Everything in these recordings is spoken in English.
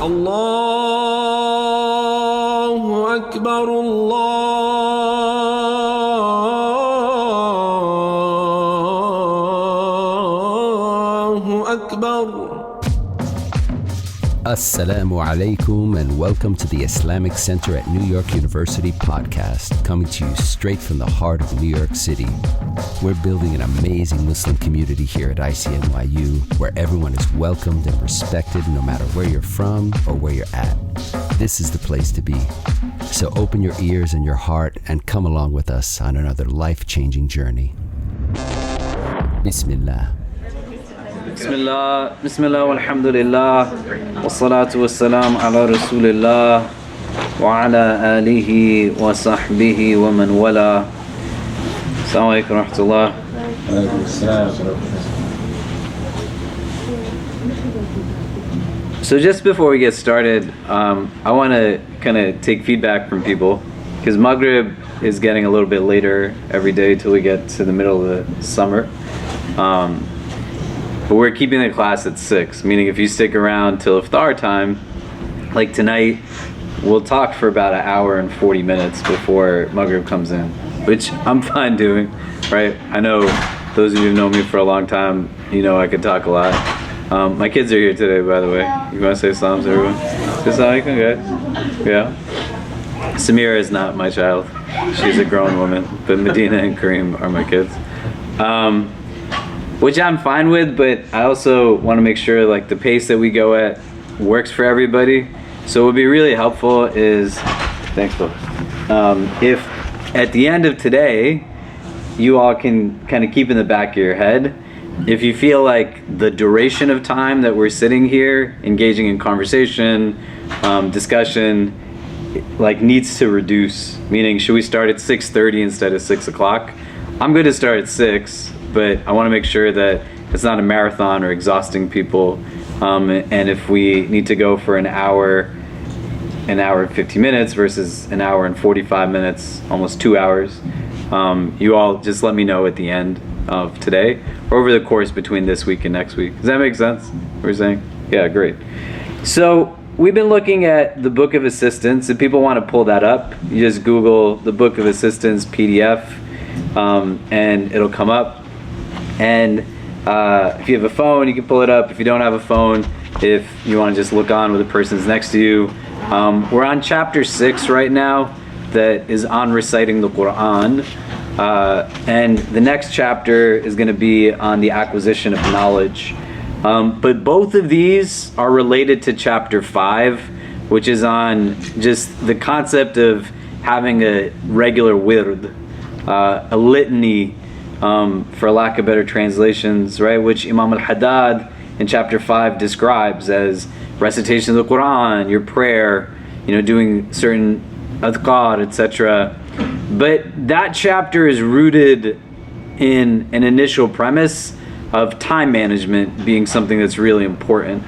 الله أكبر الله أكبر. Assalamu alaikum and welcome to the Islamic Center at New York University podcast, coming to you straight from the heart of New York City. We're building an amazing Muslim community here at ICNYU where everyone is welcomed and respected no matter where you're from or where you're at. This is the place to be. So open your ears and your heart and come along with us on another life-changing journey. Bismillah. Bismillah, Bismillah, walhamdulillah, wassalatu wassalam ala rasulillah, wa ala alihi wa sahbihi wa man wala. Assalamu alaikum wa rahmatullah. So just before we get started, I want to kind of take feedback from people, because Maghrib is getting a little bit later every day till we get to the middle of the summer. But we're keeping the class at 6, meaning if you stick around till iftar time, like tonight, we'll talk for about an hour and 40 minutes before Maghrib comes in, which I'm fine doing, right? I know those of you who know me for a long time, you know I could talk a lot. My kids are here today, by the way. You want to say salam to everyone? Say salam alaikum, guys. Yeah. Samira is not my child. She's a grown woman, but Medina and Kareem are my kids. Which I'm fine with, but I also want to make sure like the pace that we go at works for everybody. So what would be really helpful is, thanks Phil, if at the end of today, you all can kind of keep in the back of your head, if you feel like the duration of time that we're sitting here, engaging in conversation, discussion, like needs to reduce, meaning should we start at 6:30 instead of 6 o'clock? I'm going to start at 6. But I want to make sure that it's not a marathon or exhausting people. And if we need to go for an hour and 50 minutes versus an hour and 45 minutes, almost 2 hours, you all just let me know at the end of today, or over the course between this week and next week. Does that make sense? What we're saying? Yeah, great. So we've been looking at the Book of Assistance. If people want to pull that up, you just Google the Book of Assistance PDF, and it'll come up. And if you have a phone, you can pull it up. If you don't have a phone, if you want to just look on with the person's next to you. We're on chapter 6 right now that is on reciting the Quran. And the next chapter is going to be on the acquisition of knowledge. But both of these are related to chapter 5, which is on just the concept of having a regular wird, a litany, for lack of better translations, right, which Imam al-Haddad in chapter 5 describes as recitation of the Quran, your prayer, doing certain adhkar, etc. But that chapter is rooted in an initial premise of time management being something that's really important.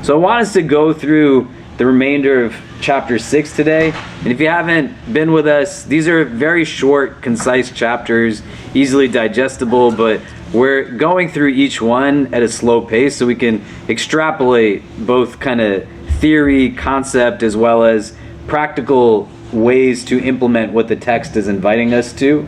So I want us to go through the remainder of chapter 6 today. And if you haven't been with us, these are very short, concise chapters, easily digestible, but we're going through each one at a slow pace so we can extrapolate both kind of theory, concept, as well as practical ways to implement what the text is inviting us to.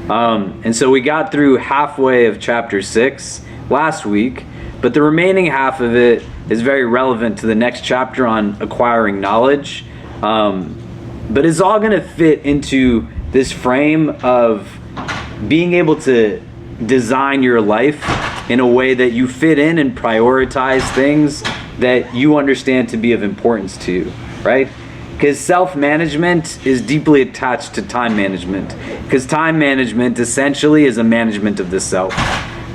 And so we got through halfway of chapter 6 last week, but the remaining half of it is very relevant to the next chapter on acquiring knowledge. But it's all going to fit into this frame of being able to design your life in a way that you fit in and prioritize things that you understand to be of importance to you, right? Because self-management is deeply attached to time management. Because time management essentially is a management of the self.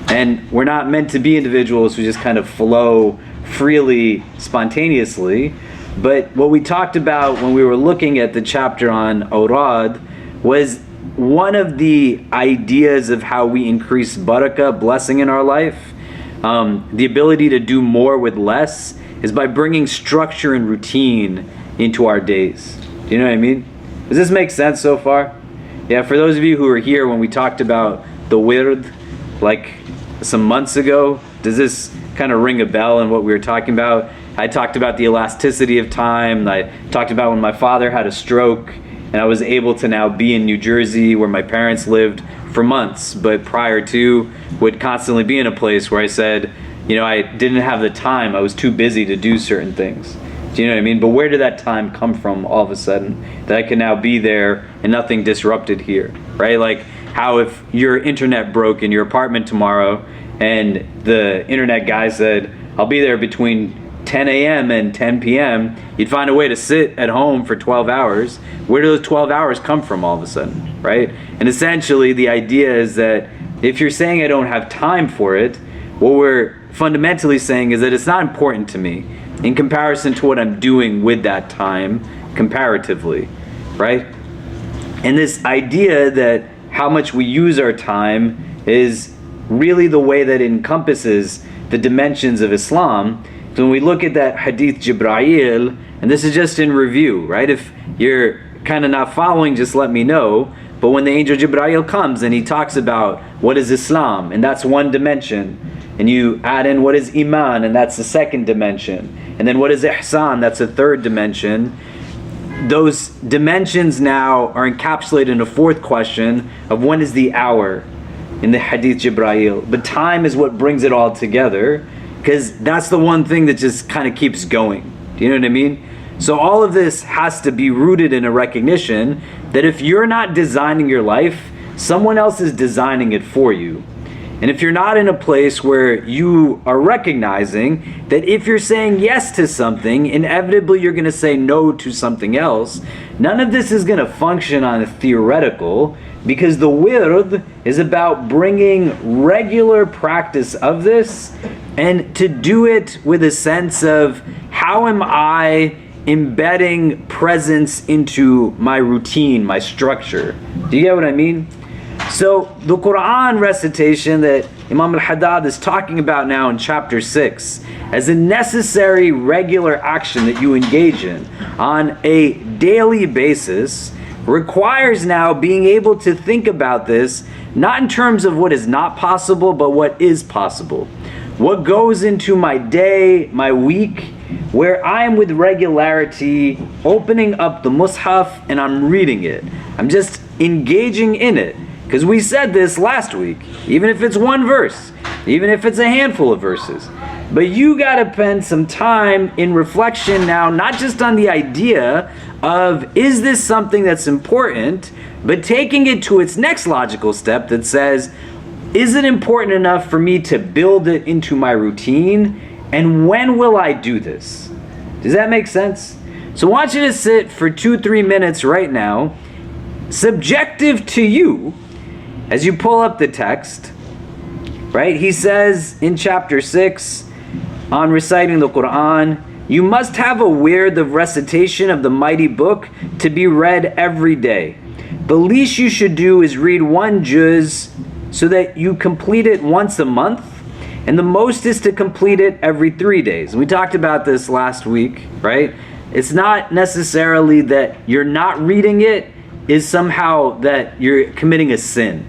And we're not meant to be individuals who just kind of flow freely, spontaneously. But what we talked about when we were looking at the chapter on awrad was one of the ideas of how we increase barakah, blessing in our life, the ability to do more with less, is by bringing structure and routine into our days. Do you know what I mean? Does this make sense so far? Yeah, for those of you who were here when we talked about the wird, like some months ago, does this kind of ring a bell in what we were talking about? I talked about the elasticity of time. I talked about when my father had a stroke and I was able to now be in New Jersey where my parents lived for months, but prior to would constantly be in a place where I said, I didn't have the time. I was too busy to do certain things. Do you know what I mean? But where did that time come from all of a sudden that I can now be there and nothing disrupted here, right? Like how if your internet broke in your apartment tomorrow and the internet guy said, I'll be there between 10 a.m. and 10 p.m., you'd find a way to sit at home for 12 hours. Where do those 12 hours come from all of a sudden, right? And essentially the idea is that if you're saying I don't have time for it, what we're fundamentally saying is that it's not important to me in comparison to what I'm doing with that time comparatively, right? And this idea that how much we use our time is really the way that it encompasses the dimensions of Islam. So when we look at that Hadith Jibreel, and this is just in review, right? If you're kind of not following, just let me know. But when the angel Jibreel comes and he talks about what is Islam, and that's one dimension, and you add in what is Iman, and that's the second dimension, and then what is Ihsan, that's a third dimension. Those dimensions now are encapsulated in a fourth question of when is the hour in the Hadith Jibreel. But time is what brings it all together, because that's the one thing that just kind of keeps going. Do you know what I mean? So all of this has to be rooted in a recognition that if you're not designing your life, someone else is designing it for you. And if you're not in a place where you are recognizing that if you're saying yes to something, inevitably you're going to say no to something else, none of this is going to function on a theoretical, because the wird is about bringing regular practice of this, and to do it with a sense of how am I embedding presence into my routine, my structure. Do you get what I mean? So the Quran recitation that Imam al-Haddad is talking about now in chapter 6 as a necessary regular action that you engage in on a daily basis requires now being able to think about this not in terms of what is not possible, but what is possible. What goes into my day, my week, where I am with regularity opening up the Mus'haf and I'm reading it. I'm just engaging in it. Because we said this last week, even if it's one verse, even if it's a handful of verses. But you gotta spend some time in reflection now, not just on the idea of, is this something that's important, but taking it to its next logical step that says, is it important enough for me to build it into my routine? And when will I do this? Does that make sense? So I want you to sit for 2-3 minutes right now, subjective to you, as you pull up the text, right? He says in chapter 6, on reciting the Quran, you must have a wird of recitation of the mighty book to be read every day. The least you should do is read one juz so that you complete it once a month, and the most is to complete it every 3 days. We talked about this last week, right? It's not necessarily that you're not reading it is somehow that you're committing a sin,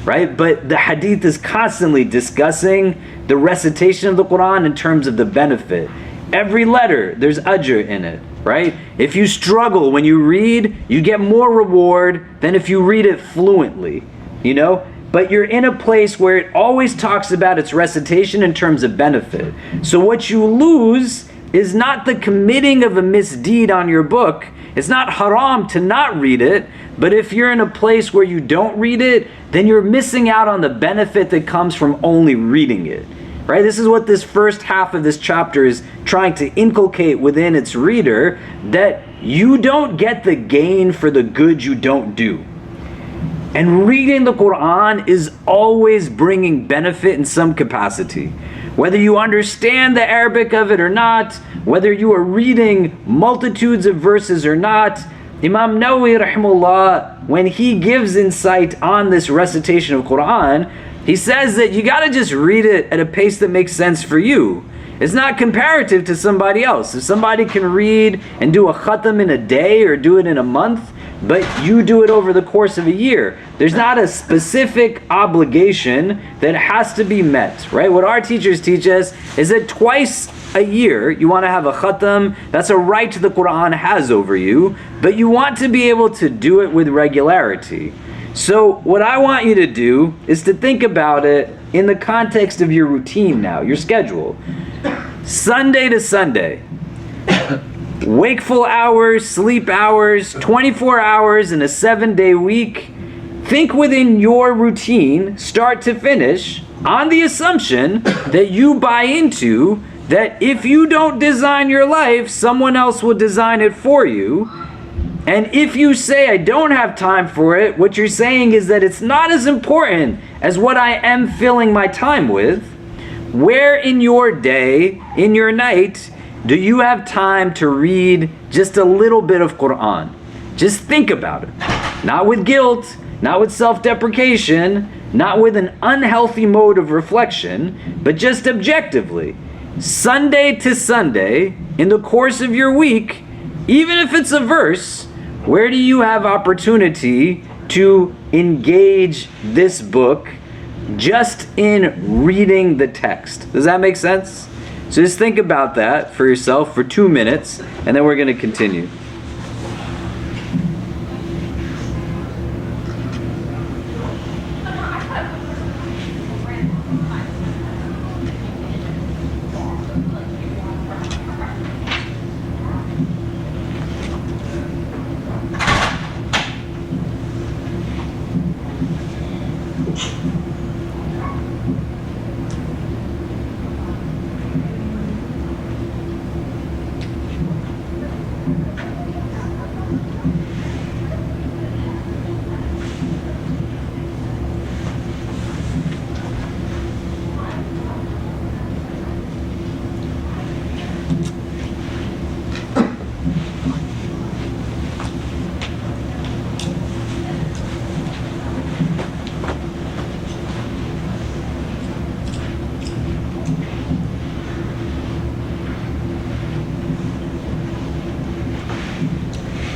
right? But the hadith is constantly discussing the recitation of the Quran in terms of the benefit. Every letter, there's ajr in it, right? If you struggle when you read, you get more reward than if you read it fluently, you know? But you're in a place where it always talks about its recitation in terms of benefit. So what you lose is not the committing of a misdeed on your book. It's not haram to not read it, but if you're in a place where you don't read it, then you're missing out on the benefit that comes from only reading it, right? This is what this first half of this chapter is trying to inculcate within its reader, that you don't get the gain for the good you don't do. And reading the Quran is always bringing benefit in some capacity. Whether you understand the Arabic of it or not, whether you are reading multitudes of verses or not, Imam Nawawi rahimahullah, when he gives insight on this recitation of Quran, he says that you gotta just read it at a pace that makes sense for you. It's not comparative to somebody else. If somebody can read and do a khatam in a day or do it in a month, but you do it over the course of a year, there's not a specific obligation that has to be met, right? What our teachers teach us is that twice a year you want to have a khatam. That's a right the Quran has over you, but you want to be able to do it with regularity. So what I want you to do is to think about it in the context of your routine now, your schedule. Sunday to Sunday, wakeful hours, sleep hours, 24 hours in a 7-day week. Think within your routine, start to finish, on the assumption that you buy into that if you don't design your life, someone else will design it for you. And if you say, I don't have time for it, what you're saying is that it's not as important as what I am filling my time with. Where in your day, in your night, do you have time to read just a little bit of Quran? Just think about it. Not with guilt, not with self-deprecation, not with an unhealthy mode of reflection, but just objectively. Sunday to Sunday, in the course of your week, even if it's a verse, where do you have opportunity to engage this book just in reading the text? Does that make sense? So just think about that for yourself for 2 minutes, and then we're going to continue.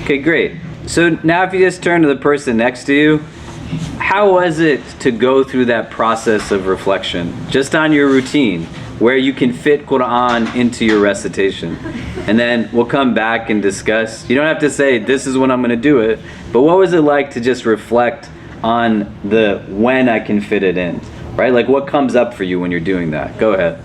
Okay, great. So now if you just turn to the person next to you, how was it to go through that process of reflection, just on your routine, where you can fit Quran into your recitation? And then we'll come back and discuss. You don't have to say, this is when I'm going to do it, but what was it like to just reflect on the when I can fit it in, right? Like what comes up for you when you're doing that? Go ahead.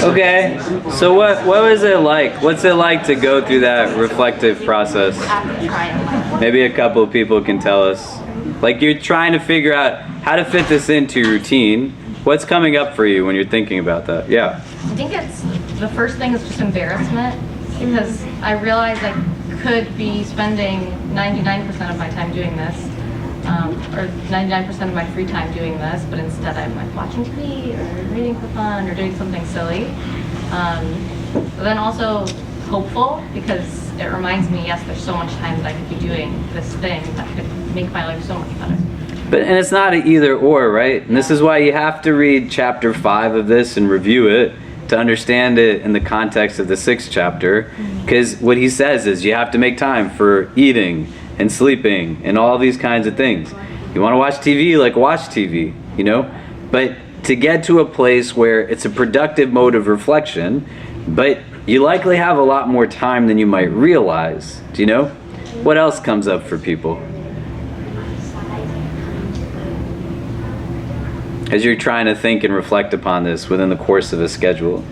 Okay, so what was it like? What's it like to go through that reflective process? Maybe a couple of people can tell us. Like, you're trying to figure out how to fit this into your routine. What's coming up for you when you're thinking about that? Yeah. I think it's, the first thing is just embarrassment, because I realize I could be spending 99% of my time doing this, or 99% of my free time doing this, but instead I'm like watching TV or reading for fun or doing something silly. But then also hopeful, because it reminds me, yes, there's so much time that I could be doing this thing that could make my life so much better. And it's not an either or, right? And this is why you have to read chapter 5 of this and review it to understand it in the context of the 6th chapter. Because what he says is you have to make time for eating and sleeping and all these kinds of things. You want to watch TV, like watch TV, you know? But to get to a place where it's a productive mode of reflection, but you likely have a lot more time than you might realize. Do you know? What else comes up for people as you're trying to think and reflect upon this within the course of a schedule?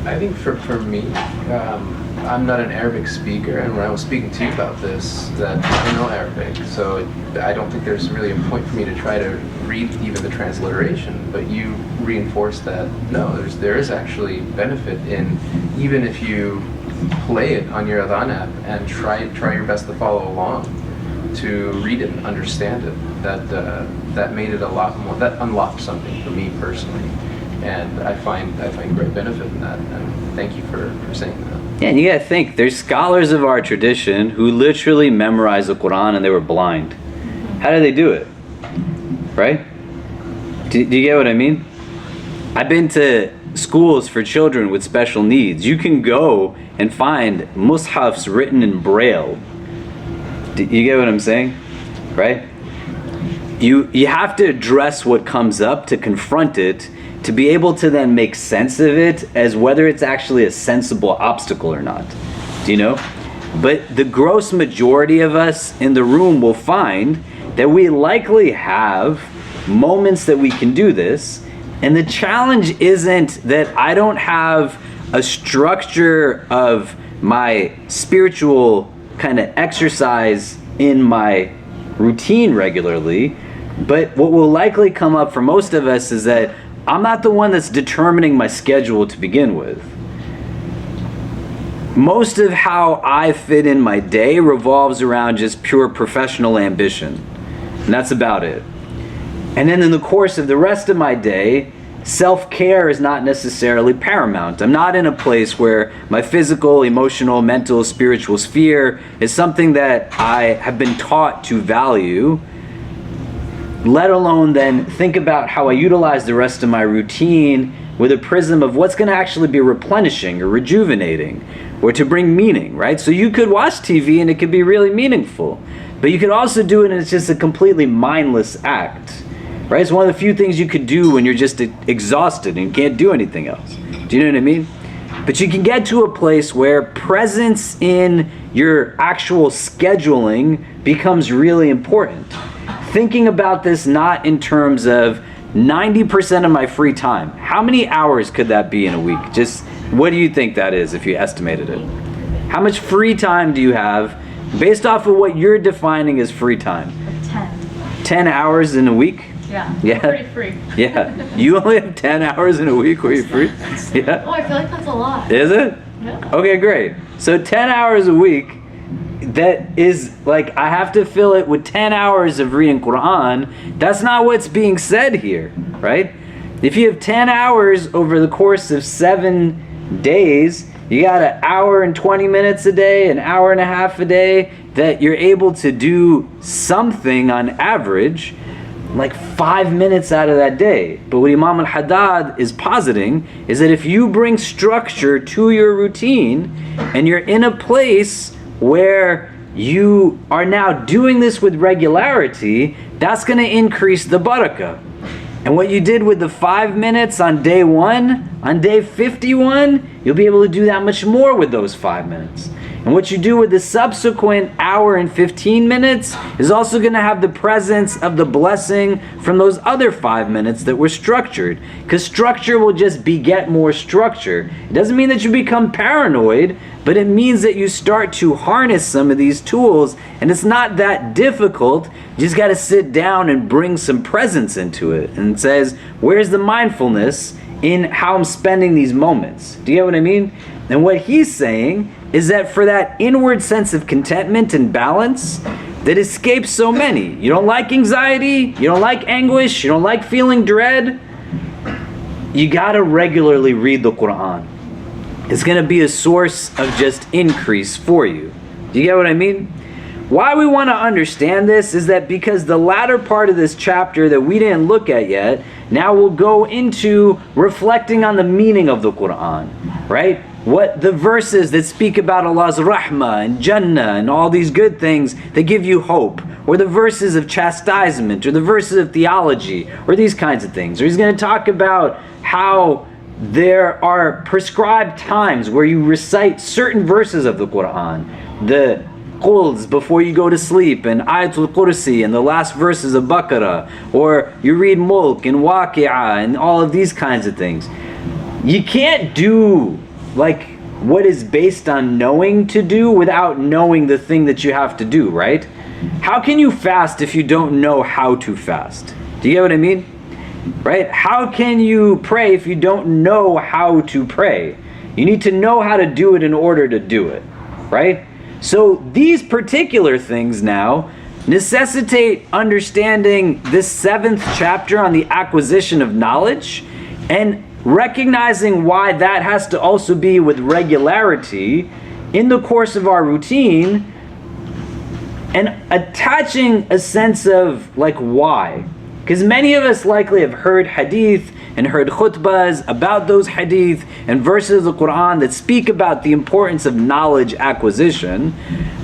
I think for me, I'm not an Arabic speaker, and when I was speaking to you about this, that I don't know Arabic, so I don't think there's really a point for me to try to read even the transliteration, but you reinforce that, no, there is actually benefit in, even if you play it on your Adhan app and try your best to follow along, to read it and understand it, that made it a lot more, that unlocked something for me personally. And I find great benefit in that, and thank you for saying that. Yeah, and you gotta think, there's scholars of our tradition who literally memorized the Quran and they were blind. How did they do it? Right? Do you get what I mean? I've been to schools for children with special needs. You can go and find mushafs written in Braille. Do you get what I'm saying? Right? You have to address what comes up to confront it, to be able to then make sense of it as whether it's actually a sensible obstacle or not. Do you know? But the gross majority of us in the room will find that we likely have moments that we can do this, and the challenge isn't that I don't have a structure of my spiritual kind of exercise in my routine regularly, but what will likely come up for most of us is that I'm not the one that's determining my schedule to begin with. Most of how I fit in my day revolves around just pure professional ambition, and that's about it. And then in the course of the rest of my day, self-care is not necessarily paramount. I'm not in a place where my physical, emotional, mental, spiritual sphere is something that I have been taught to value, let alone then think about how I utilize the rest of my routine with a prism of what's going to actually be replenishing or rejuvenating or to bring meaning, right? So you could watch TV and it could be really meaningful, but you could also do it and it's just a completely mindless act, right? It's one of the few things you could do when you're just exhausted and you can't do anything else. Do you know what I mean? But you can get to a place where presence in your actual scheduling becomes really important. Thinking about this not in terms of 90% of my free time. How many hours could that be in a week? Just what do you think that is if you estimated it? How much free time do you have based off of what you're defining as free time? 10. 10 hours in a week? Yeah. Yeah. Pretty free. Yeah. You only have 10 hours in a week where you're free? Yeah. Oh, I feel like that's a lot. Is it? Yeah. Okay, great. So 10 hours a week, that is like, I have to fill it with 10 hours of reading Quran. That's not what's being said here, right? If you have 10 hours over the course of 7 days, you got an hour and 20 minutes a day, an hour and a half a day, that you're able to do something on average, like 5 minutes out of that day. But what Imam al-Haddad is positing is that if you bring structure to your routine and you're in a place where you are now doing this with regularity, that's going to increase the barakah. And what you did with the 5 minutes on day 1, on day 51, you'll be able to do that much more with those 5 minutes. And what you do with the subsequent hour and 15 minutes is also going to have the presence of the blessing from those other 5 minutes that were structured. Because structure will just beget more structure. It doesn't mean that you become paranoid, but it means that you start to harness some of these tools, and it's not that difficult. You just got to sit down and bring some presence into it. And it says, where's the mindfulness in how I'm spending these moments? Do you get what I mean? And what he's saying is that for that inward sense of contentment and balance that escapes so many. You don't like anxiety, you don't like anguish, you don't like feeling dread. You gotta regularly read the Quran. It's gonna be a source of just increase for you. Do you get what I mean? Why we want to understand this is that because the latter part of this chapter that we didn't look at yet, now we'll go into reflecting on the meaning of the Quran, right? What the verses that speak about Allah's rahmah and Jannah and all these good things that give you hope, or the verses of chastisement, or the verses of theology, or these kinds of things. Or he's going to talk about how there are prescribed times where you recite certain verses of the Quran, the Quls before you go to sleep, and Ayatul Kursi and the last verses of Baqarah, or you read Mulk and Waqi'ah and all of these kinds of things. You can't do like what is based on knowing to do without knowing the thing that you have to do, right? How can you fast if you don't know how to fast? Do you get what I mean? Right? How can you pray if you don't know how to pray? You need to know how to do it in order to do it, right? So these particular things now necessitate understanding this 7th chapter on the acquisition of knowledge and recognizing why that has to also be with regularity in the course of our routine, and attaching a sense of like why. Because many of us likely have heard hadith and heard khutbahs about those hadith and verses of the Quran that speak about the importance of knowledge acquisition,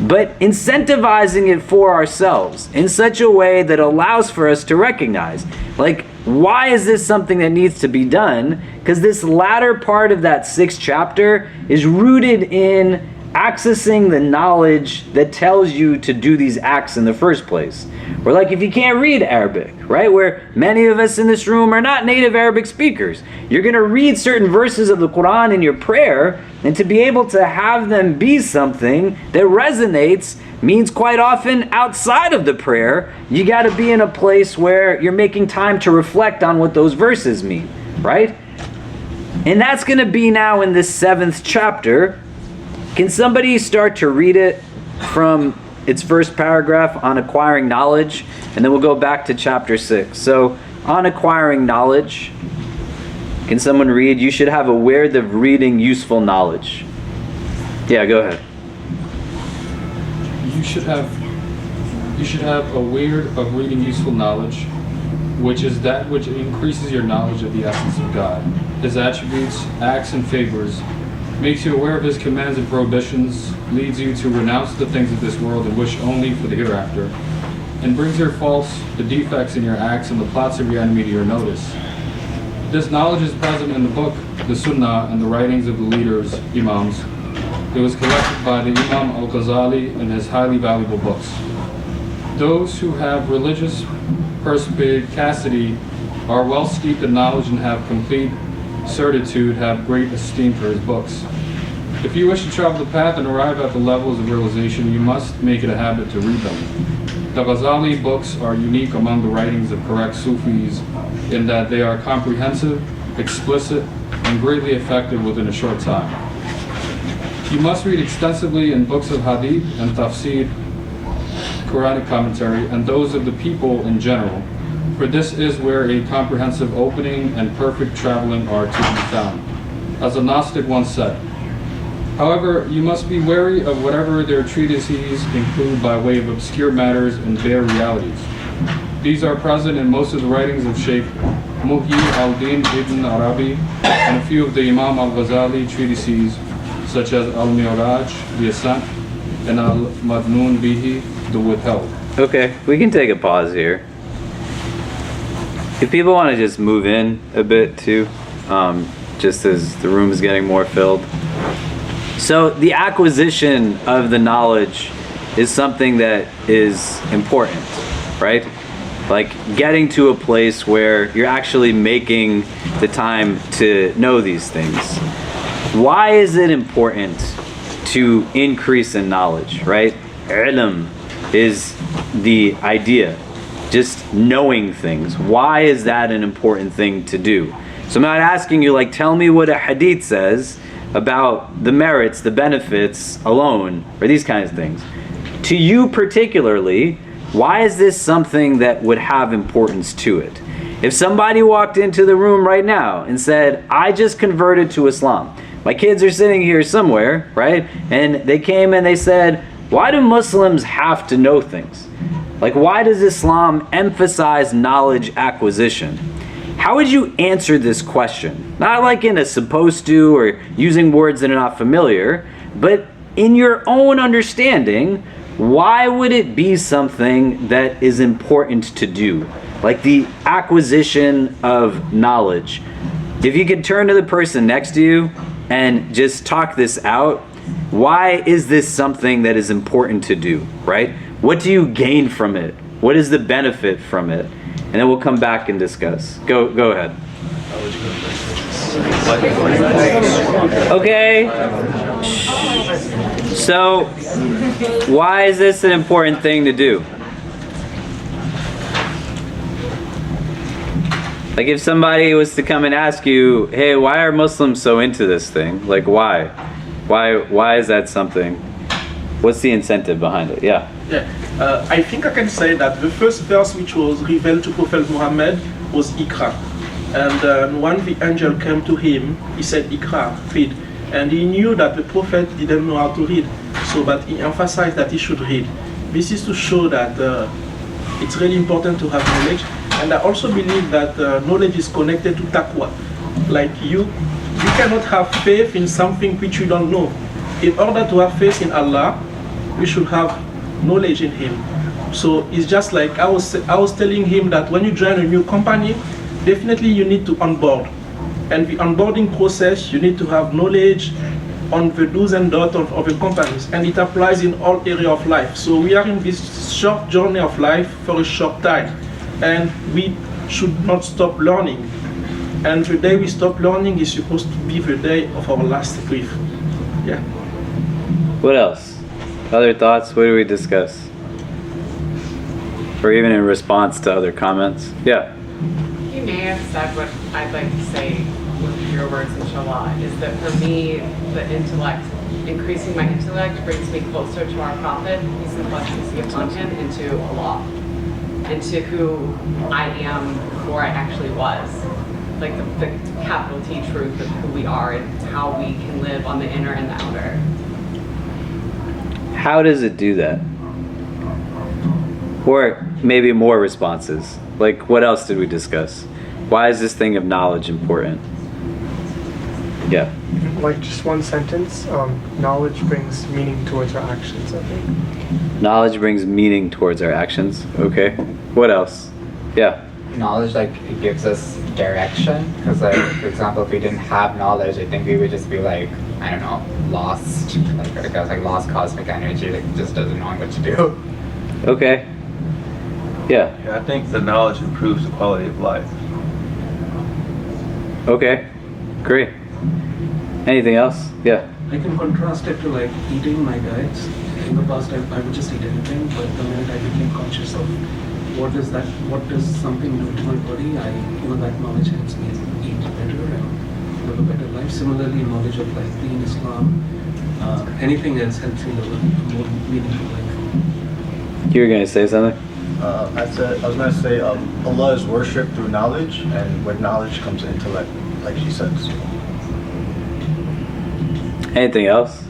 but incentivizing it for ourselves in such a way that allows for us to recognize, like, why is this something that needs to be done? Because this latter part of that 6th chapter is rooted in accessing the knowledge that tells you to do these acts in the first place. Or like if you can't read Arabic, right? Where many of us in this room are not native Arabic speakers. You're going to read certain verses of the Quran in your prayer, and to be able to have them be something that resonates means quite often outside of the prayer, you got to be in a place where you're making time to reflect on what those verses mean, right? And that's going to be now in this 7th chapter. Can somebody start to read it from its first paragraph on acquiring knowledge, and then we'll go back to chapter 6. So, on acquiring knowledge, can someone read? You should have a weird of reading useful knowledge. Yeah, go ahead. You should have a weird of reading useful knowledge, which is that which increases your knowledge of the essence of God, His attributes, acts, and favors, makes you aware of His commands and prohibitions, leads you to renounce the things of this world and wish only for the hereafter, and brings your faults, the defects in your acts, and the plots of your enemy to your notice. This knowledge is present in the book, the Sunnah, and the writings of the leaders, Imams. It was collected by the Imam Al-Ghazali in his highly valuable books. Those who have religious perspicacity are well steeped in knowledge and have complete certitude, have great esteem for his books. If you wish to travel the path and arrive at the levels of realization, you must make it a habit to read them. The Ghazali books are unique among the writings of correct Sufis in that they are comprehensive, explicit, and greatly effective within a short time. You must read extensively in books of hadith and tafsir, Quranic commentary, and those of the people in general, for this is where a comprehensive opening and perfect traveling are to be found, as a Gnostic once said. However, you must be wary of whatever their treatises include by way of obscure matters and bare realities. These are present in most of the writings of Shaykh Muhyi al-Din ibn Arabi and a few of the Imam al-Ghazali treatises, such as Al-Mi'raj, the Ascent, and al-madnoon bihi, the withheld. Okay, we can take a pause here. If people want to just move in a bit too, just as the room is getting more filled. So the acquisition of the knowledge is something that is important, right? Like getting to a place where you're actually making the time to know these things. Why is it important to increase in knowledge, right? Ilm is the idea, just knowing things. Why is that an important thing to do? So I'm not asking you, like, tell me what a hadith says about the merits, the benefits alone, or these kinds of things. To you particularly, why is this something that would have importance to it? If somebody walked into the room right now and said, I just converted to Islam. My kids are sitting here somewhere, right? And they came and they said, why do Muslims have to know things? Like, why does Islam emphasize knowledge acquisition? How would you answer this question? Not like in a supposed to or using words that are not familiar, but in your own understanding, why would it be something that is important to do? Like the acquisition of knowledge. If you could turn to the person next to you and just talk this out, why is this something that is important to do, right? What do you gain from it? What is the benefit from it? And then we'll come back and discuss. Go ahead. Okay. So, why is this an important thing to do? Like if somebody was to come and ask you, hey, why are Muslims so into this thing? Like why? Why is that something? What's the incentive behind it? Yeah. I think I can say that the first verse which was revealed to Prophet Muhammad was Iqra. And when the angel came to him, he said, Iqra, read. And he knew that the Prophet didn't know how to read. So, but he emphasized that he should read. This is to show that it's really important to have knowledge. And I also believe that knowledge is connected to taqwa. Like you cannot have faith in something which you don't know. In order to have faith in Allah, we should have knowledge in Him. So it's just like I was telling him that when you join a new company, definitely you need to onboard. And the onboarding process, you need to have knowledge on the do's and don'ts of the companies. And it applies in all areas of life. So we are in this short journey of life for a short time. And we should not stop learning. And the day we stop learning is supposed to be the day of our last breath. Yeah. What else? Other thoughts? What do we discuss? Or even in response to other comments? Yeah. You may have said what I'd like to say with your words, inshallah, is that for me, the intellect, increasing my intellect brings me closer to our Prophet, peace and blessings be upon him, and to Allah, and to who I am before I actually was. Like the capital T truth of who we are and how we can live on the inner and the outer. How does it do that? Or maybe more responses. Like, what else did we discuss? Why is this thing of knowledge important? Yeah. Like just one sentence, knowledge brings meaning towards our actions, I think. Knowledge brings meaning towards our actions. Okay. What else? Yeah. Knowledge, like, it gives us direction. Because, like, for example, if we didn't have knowledge, I think we would just be like, I don't know, lost. Like, I guess, like, lost cosmic energy, like, just doesn't know what to do. Okay. Yeah. I think the knowledge improves the quality of life. Okay. Great. Anything else? Yeah. I can contrast it to like eating my diets. In the past, I would just eat anything, but the minute I became conscious of what does something do to my body, that knowledge helps me eat better and live a better life. Similarly, knowledge of like being Islam, anything else helps me live a more meaningful life. You were going to say something? I was going to say Allah is worshipped through knowledge, and with knowledge comes intellect, like she says. Anything else?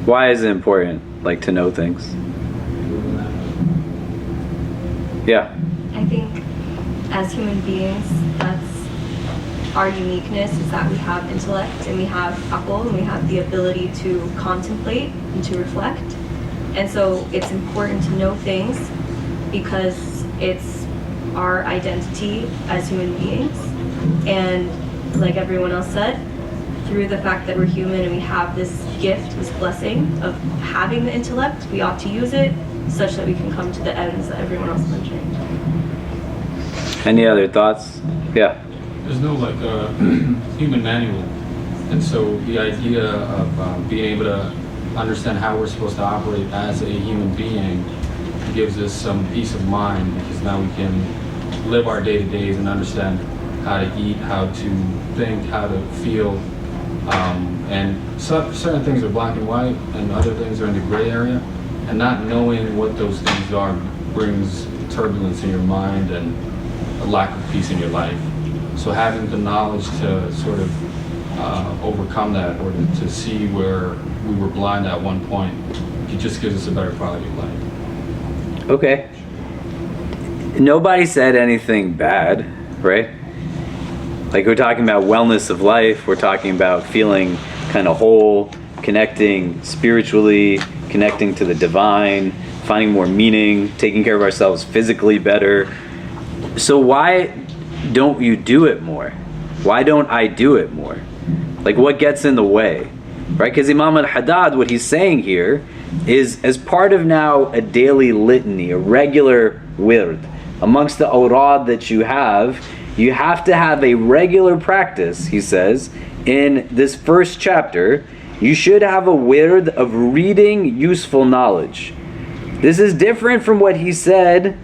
Why is it important, like, to know things? Yeah. I think as human beings, that's our uniqueness is that we have intellect and we have aql and we have the ability to contemplate and to reflect. And so it's important to know things because it's our identity as human beings. And like everyone else said, through the fact that we're human and we have this gift, this blessing of having the intellect, we ought to use it such that we can come to the ends that everyone else mentioned. Any other thoughts? Yeah. There's no like human manual, and so the idea of being able to understand how we're supposed to operate as a human being gives us some peace of mind, because now we can live our day-to-days and understand how to eat, how to think, how to feel, and certain things are black and white and other things are in the gray area, and not knowing what those things are brings turbulence in your mind and a lack of peace in your life. So having the knowledge to sort of overcome that, or to see where we were blind at one point, it just gives us a better quality of life. Okay. Nobody said anything bad, right? Like, we're talking about wellness of life, we're talking about feeling kind of whole, connecting spiritually, connecting to the divine, finding more meaning, taking care of ourselves physically better. So why don't you do it more? Why don't I do it more? Like, what gets in the way? Right? Because Imam al-Haddad, what he's saying here is, as part of now a daily litany, a regular wird, amongst the awrad that you have to have a regular practice, he says, in this first chapter, you should have a wird of reading useful knowledge. This is different from what he said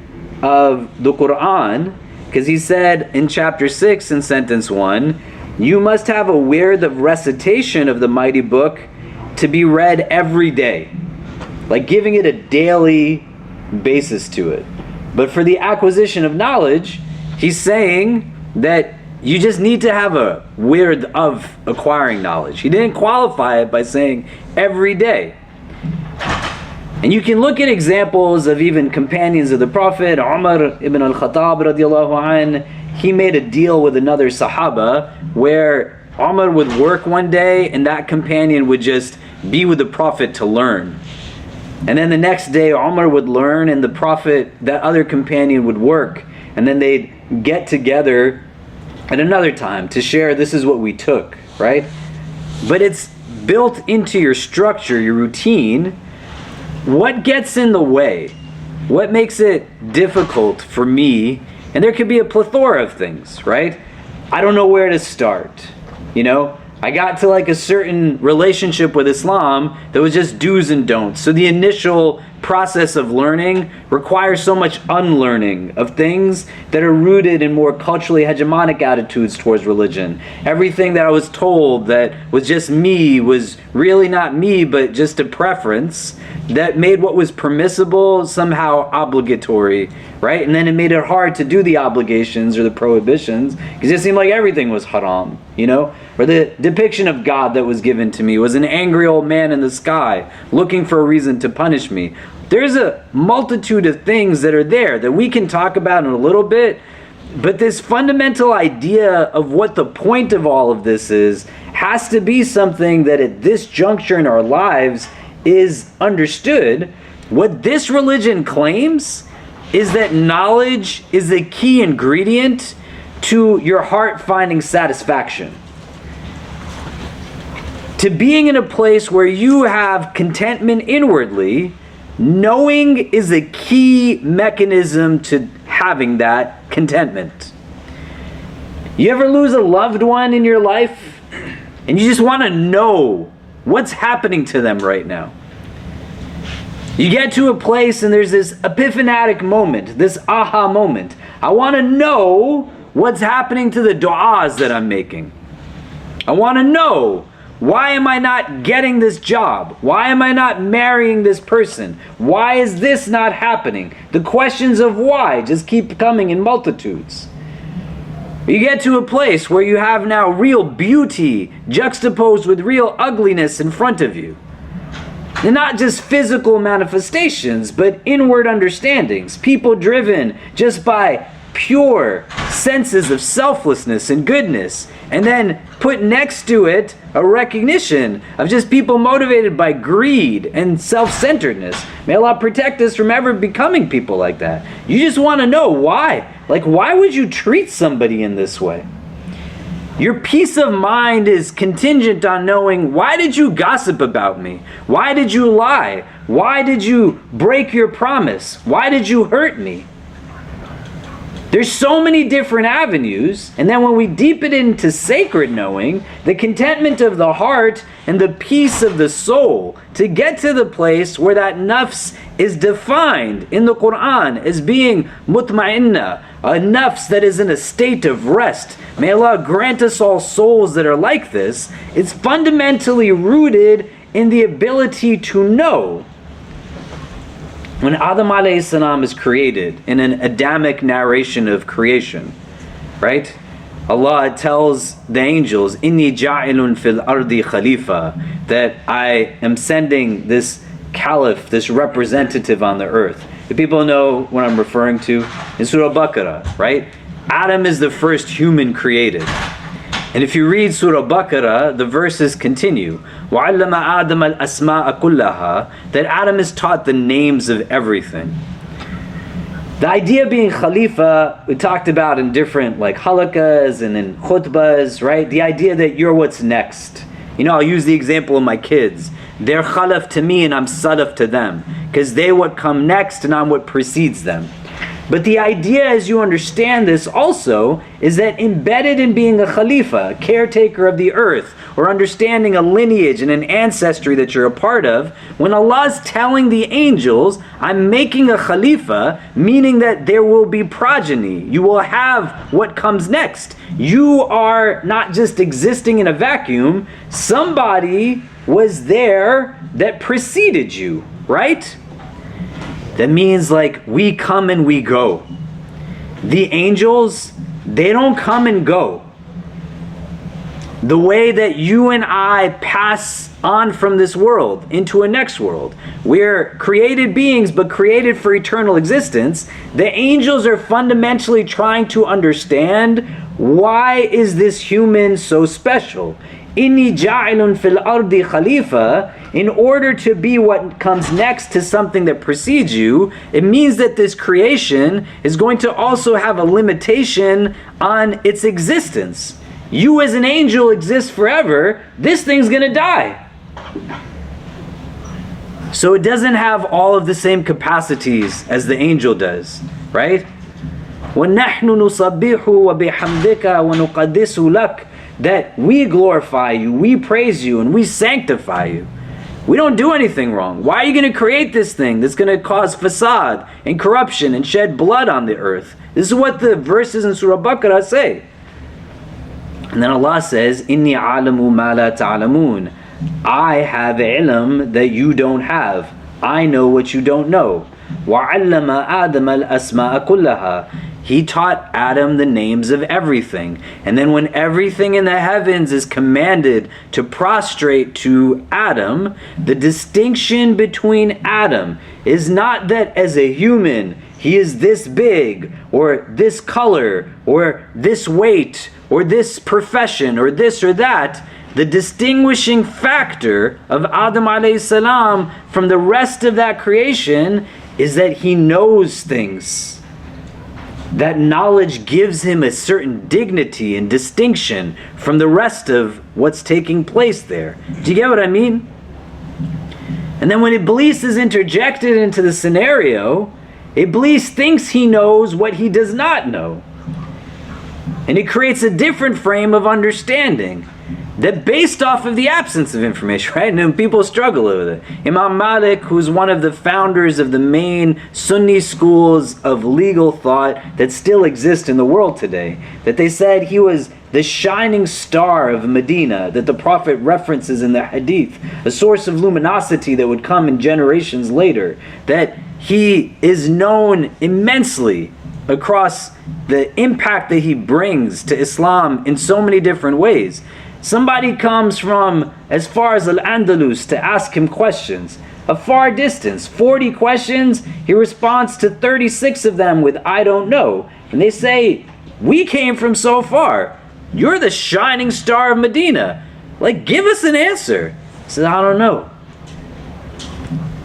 of the Quran, because he said in chapter 6 in sentence 1, you must have a wird of recitation of the mighty book to be read every day, like giving it a daily basis to it. But for the acquisition of knowledge, he's saying that you just need to have a wird of acquiring knowledge. He didn't qualify it by saying every day. And you can look at examples of even companions of the Prophet. Umar ibn al-Khattab radiallahu anh, he made a deal with another Sahaba where Umar would work one day and that companion would just be with the Prophet to learn. And then the next day Umar would learn and the Prophet, that other companion, would work. And then they'd get together at another time to share, this is what we took, right? But it's built into your structure, your routine. What gets in the way? What makes it difficult for me? And there could be a plethora of things, right? I don't know where to start. You know, I got to like a certain relationship with Islam that was just do's and don'ts. So the initial process of learning requires so much unlearning of things that are rooted in more culturally hegemonic attitudes towards religion. Everything that I was told that was just me was really not me, but just a preference that made what was permissible somehow obligatory, right? And then it made it hard to do the obligations or the prohibitions because it seemed like everything was haram, you know? Or the depiction of God that was given to me was an angry old man in the sky looking for a reason to punish me. There's a multitude of things that are there that we can talk about in a little bit, but this fundamental idea of what the point of all of this is has to be something that at this juncture in our lives is understood. What this religion claims is that knowledge is a key ingredient to your heart finding satisfaction. To being in a place where you have contentment inwardly, knowing is a key mechanism to having that contentment. You ever lose a loved one in your life and you just want to know what's happening to them right now? You get to a place and there's this epiphanatic moment, this aha moment. I want to know what's happening to the du'as that I'm making. I want to know, why am I not getting this job? Why am I not marrying this person? Why is this not happening? The questions of why just keep coming in multitudes. You get to a place where you have now real beauty juxtaposed with real ugliness in front of you. And not just physical manifestations, but inward understandings. People driven just by pure senses of selflessness and goodness, and then put next to it a recognition of just people motivated by greed and self-centeredness. May Allah protect us from ever becoming people like that. You just want to know why. Like, why would you treat somebody in this way? Your peace of mind is contingent on knowing, why did you gossip about me? Why did you lie? Why did you break your promise? Why did you hurt me? There's so many different avenues, and then when we deepen it into sacred knowing, the contentment of the heart and the peace of the soul, to get to the place where that nafs is defined in the Quran as being mutma'inna, a nafs that is in a state of rest. May Allah grant us all souls that are like this. It's fundamentally rooted in the ability to know. When Adam alayhi salam is created in an Adamic narration of creation, right? Allah tells the angels, "Inni ja'ilun fil ardi khalifa," that I am sending this caliph, this representative on the earth. Do people know what I'm referring to? In Surah Baqarah, right? Adam is the first human created. And if you read Surah Baqarah, the verses continue. وَعَلَّمَ آدَمَ الْأَسْمَاءَ كُلَّهَا, that Adam is taught the names of everything. The idea of being Khalifa, we talked about in different like halakas and in khutbahs, right? The idea that you're what's next. You know, I'll use the example of my kids. They're khalaf to me and I'm salaf to them, because they what come next and I'm what precedes them. But the idea, as you understand this also, is that embedded in being a khalifa, a caretaker of the earth, or understanding a lineage and an ancestry that you're a part of, when Allah's telling the angels, I'm making a khalifa, meaning that there will be progeny. You will have what comes next. You are not just existing in a vacuum. Somebody was there that preceded you, right? That means like we come and we go. The angels, they don't come and go. The way that you and I pass on from this world into a next world. We're created beings, but created for eternal existence. The angels are fundamentally trying to understand, why is this human so special? Inni ja'ilun fil ardi khalifa. In order to be what comes next to something that precedes you, it means that this creation is going to also have a limitation on its existence. You as an angel exist forever. This thing's going to die. So it doesn't have all of the same capacities as the angel does, right? وَنَحْنُ نُصَبِّحُ وَبِحَمْدِكَ وَنُقَدِّسُ لَكَ, that we glorify you, we praise you, and we sanctify you. We don't do anything wrong. Why are you going to create this thing that's going to cause fasad and corruption and shed blood on the earth? This is what the verses in Surah Baqarah say. And then Allah says, Inni a'lamu ma la ta'lamun. I have ilm that you don't have. I know what you don't know. وَعَلَّمَ آدَمَ الْأَسْمَاءَ كُلَّهَا. He taught Adam the names of everything. And then when everything in the heavens is commanded to prostrate to Adam, the distinction between Adam is not that as a human, he is this big, or this color, or this weight, or this profession, or this or that. The distinguishing factor of Adam alayhi salam from the rest of that creation is that he knows things. That knowledge gives him a certain dignity and distinction from the rest of what's taking place there. Do you get what I mean? And then when Iblis is interjected into the scenario, Iblis thinks he knows what he does not know. And it creates a different frame of understanding that based off of the absence of information, right? And people struggle with it. Imam Malik, who's one of the founders of the main Sunni schools of legal thought that still exist in the world today, that they said he was the shining star of Medina, that the Prophet references in the Hadith, a source of luminosity that would come in generations later, that he is known immensely across the impact that he brings to Islam in so many different ways. Somebody comes from as far as Al-Andalus to ask him questions. A far distance, 40 questions, he responds to 36 of them with "I don't know." And they say, "We came from so far. You're the shining star of Medina. Like, give us an answer." He says, "I don't know."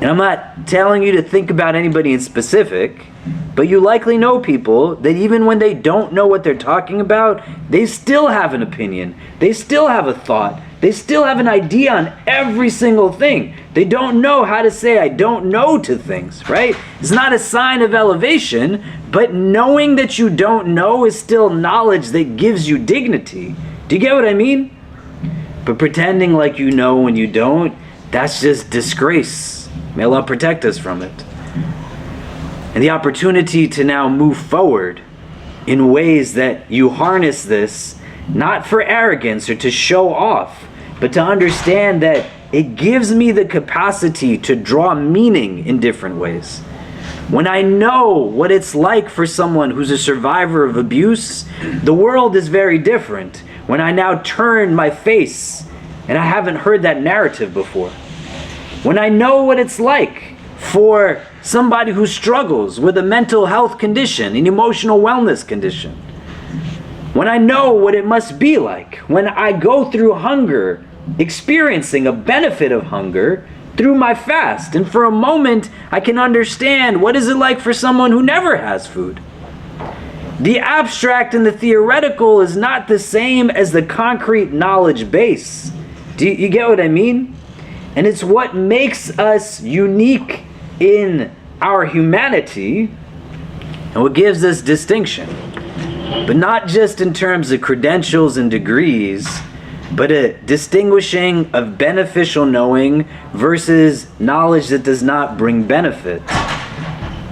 And I'm not telling you to think about anybody in specific, but you likely know people that even when they don't know what they're talking about, they still have an opinion. They still have a thought. They still have an idea on every single thing. They don't know how to say "I don't know" to things, right? It's not a sign of elevation, but knowing that you don't know is still knowledge that gives you dignity. Do you get what I mean? But pretending like you know when you don't, that's just disgrace. May Allah protect us from it. And the opportunity to now move forward in ways that you harness this, not for arrogance or to show off, but to understand that it gives me the capacity to draw meaning in different ways. When I know what it's like for someone who's a survivor of abuse, the world is very different. When I now turn my face, and I haven't heard that narrative before. When I know what it's like for somebody who struggles with a mental health condition, an emotional wellness condition. When I know what it must be like when I go through hunger, experiencing a benefit of hunger through my fast, and for a moment I can understand what is it like for someone who never has food. The abstract and the theoretical is not the same as the concrete knowledge base. Do you get what I mean? And it's what makes us unique in our humanity and what gives us distinction. But not just in terms of credentials and degrees, but a distinguishing of beneficial knowing versus knowledge that does not bring benefit.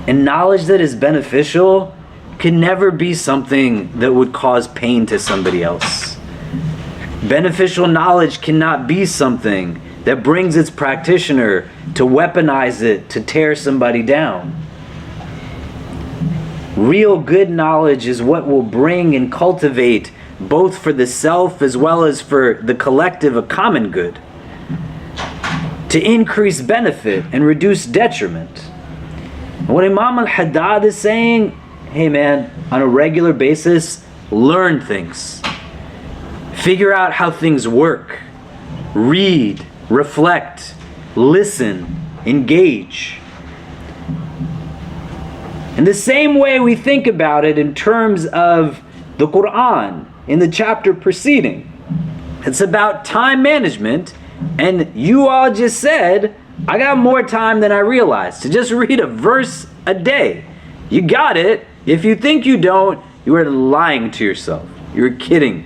And knowledge that is beneficial can never be something that would cause pain to somebody else. Beneficial knowledge cannot be something that brings its practitioner to weaponize it to tear somebody down. Real good knowledge is what will bring and cultivate, both for the self as well as for the collective, a common good, to increase benefit and reduce detriment. And what Imam al-Haddad is saying, hey man, on a regular basis, learn things. Figure out how things work. Read, reflect, listen, engage. In the same way we think about it in terms of the Quran, in the chapter preceding, it's about time management, and you all just said, I got more time than I realized to just read a verse a day. You got it. If you think you don't, you are lying to yourself. You're kidding.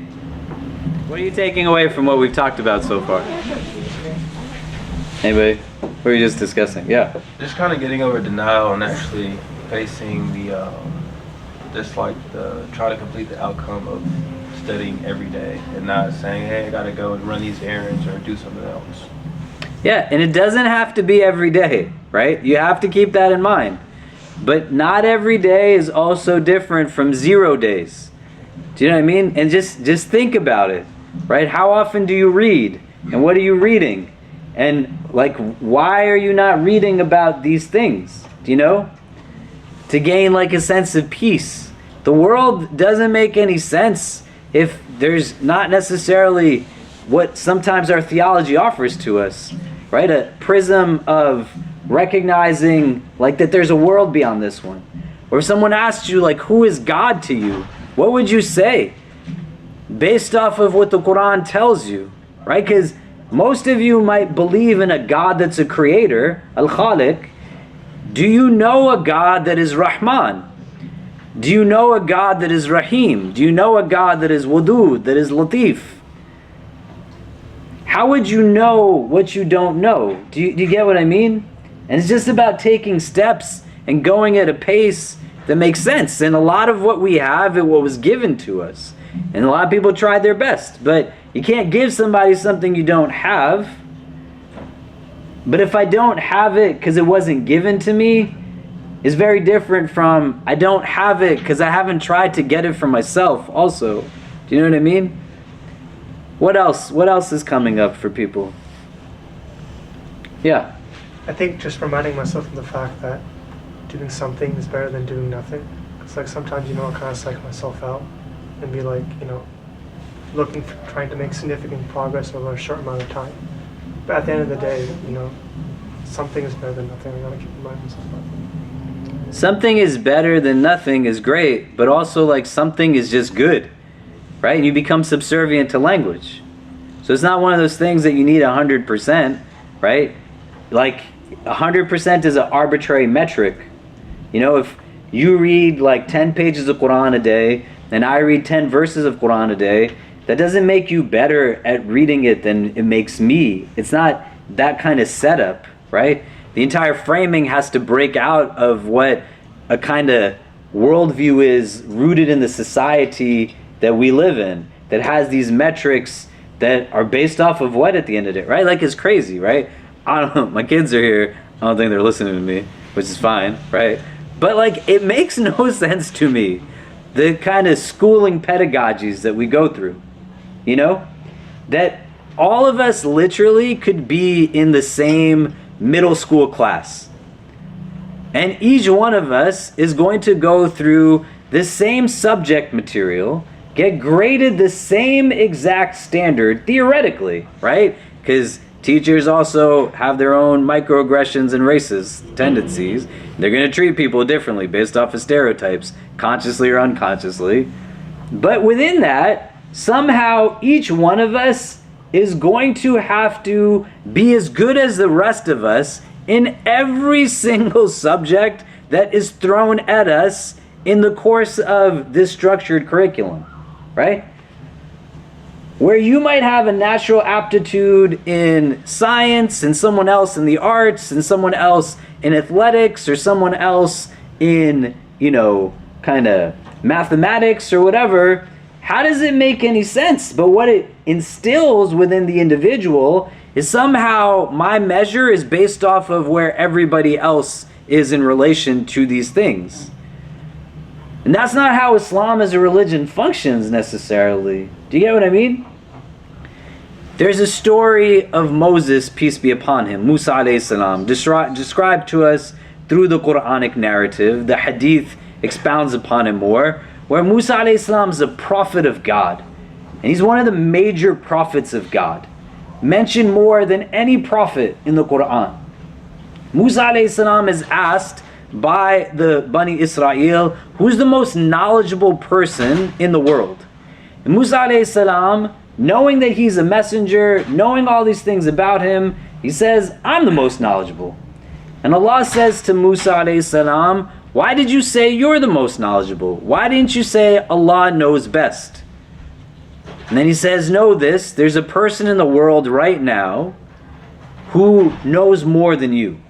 What are you taking away from what we've talked about so far? Anybody? What were you just discussing? Yeah. Just kind of getting over denial and actually facing the try to complete the outcome of studying every day and not saying, hey, I gotta go and run these errands or do something else. Yeah, and it doesn't have to be every day, right? You have to keep that in mind. But not every day is also different from 0 days. Do you know what I mean? And just think about it, right? How often do you read? And what are you reading? And like, why are you not reading about these things? Do you know? To gain like a sense of peace. The world doesn't make any sense if there's not necessarily what sometimes our theology offers to us, right? A prism of recognizing like that there's a world beyond this one. Or if someone asked you like, who is God to you? What would you say? Based off of what the Quran tells you, right? Because most of you might believe in a God that's a creator, Al-Khaliq. Do you know a God that is Rahman? Do you know a God that is Rahim? Do you know a God that is Wadud, that is Latif? How would you know what you don't know? Do you get what I mean? And it's just about taking steps and going at a pace that makes sense. And a lot of what we have is what was given to us. And a lot of people tried their best. But you can't give somebody something you don't have. But if I don't have it because it wasn't given to me, is very different from I don't have it because I haven't tried to get it for myself also. Do you know what I mean? What else? What else is coming up for people? Yeah. I think just reminding myself of the fact that doing something is better than doing nothing. It's like sometimes, I'll kind of psych myself out and be like, trying to make significant progress over a short amount of time. But at the end of the day, something is better than nothing. I gotta keep reminding myself of that. Something is better than nothing is great, but also like something is just good, right? And you become subservient to language. So it's not one of those things that you need 100%, right? Like 100% is an arbitrary metric. If you read like 10 pages of Quran a day, and I read 10 verses of Quran a day, that doesn't make you better at reading it than it makes me. It's not that kind of setup, right? The entire framing has to break out of what a kind of worldview is rooted in the society that we live in, that has these metrics that are based off of what at the end of it, right? Like, it's crazy, right? I don't know, my kids are here. I don't think they're listening to me, which is fine, right? But like, it makes no sense to me, the kind of schooling pedagogies that we go through, that all of us literally could be in the same middle school class. And each one of us is going to go through the same subject material, get graded the same exact standard, theoretically, right? Because teachers also have their own microaggressions and racist tendencies. They're going to treat people differently based off of stereotypes, consciously or unconsciously. But within that, somehow each one of us is going to have to be as good as the rest of us in every single subject that is thrown at us in the course of this structured curriculum, right? Where you might have a natural aptitude in science and someone else in the arts and someone else in athletics or someone else in, kind of mathematics or whatever, how does it make any sense? But what it instills within the individual is somehow my measure is based off of where everybody else is in relation to these things. And that's not how Islam as a religion functions necessarily. Do you get what I mean? There's a story of Moses, peace be upon him, Musa alayhi salam, described to us through the Quranic narrative. The hadith expounds upon it more, where Musa alayhi salam is a prophet of God. And he's one of the major prophets of God, mentioned more than any prophet in the Quran. Musa alayhi salam is asked by the Bani Israel, who's the most knowledgeable person in the world? And Musa alayhi salam, knowing that he's a messenger, knowing all these things about him, he says, I'm the most knowledgeable. And Allah says to Musa alayhi salam, why did you say you're the most knowledgeable? Why didn't you say Allah knows best? And then he says, know this, there's a person in the world right now who knows more than you.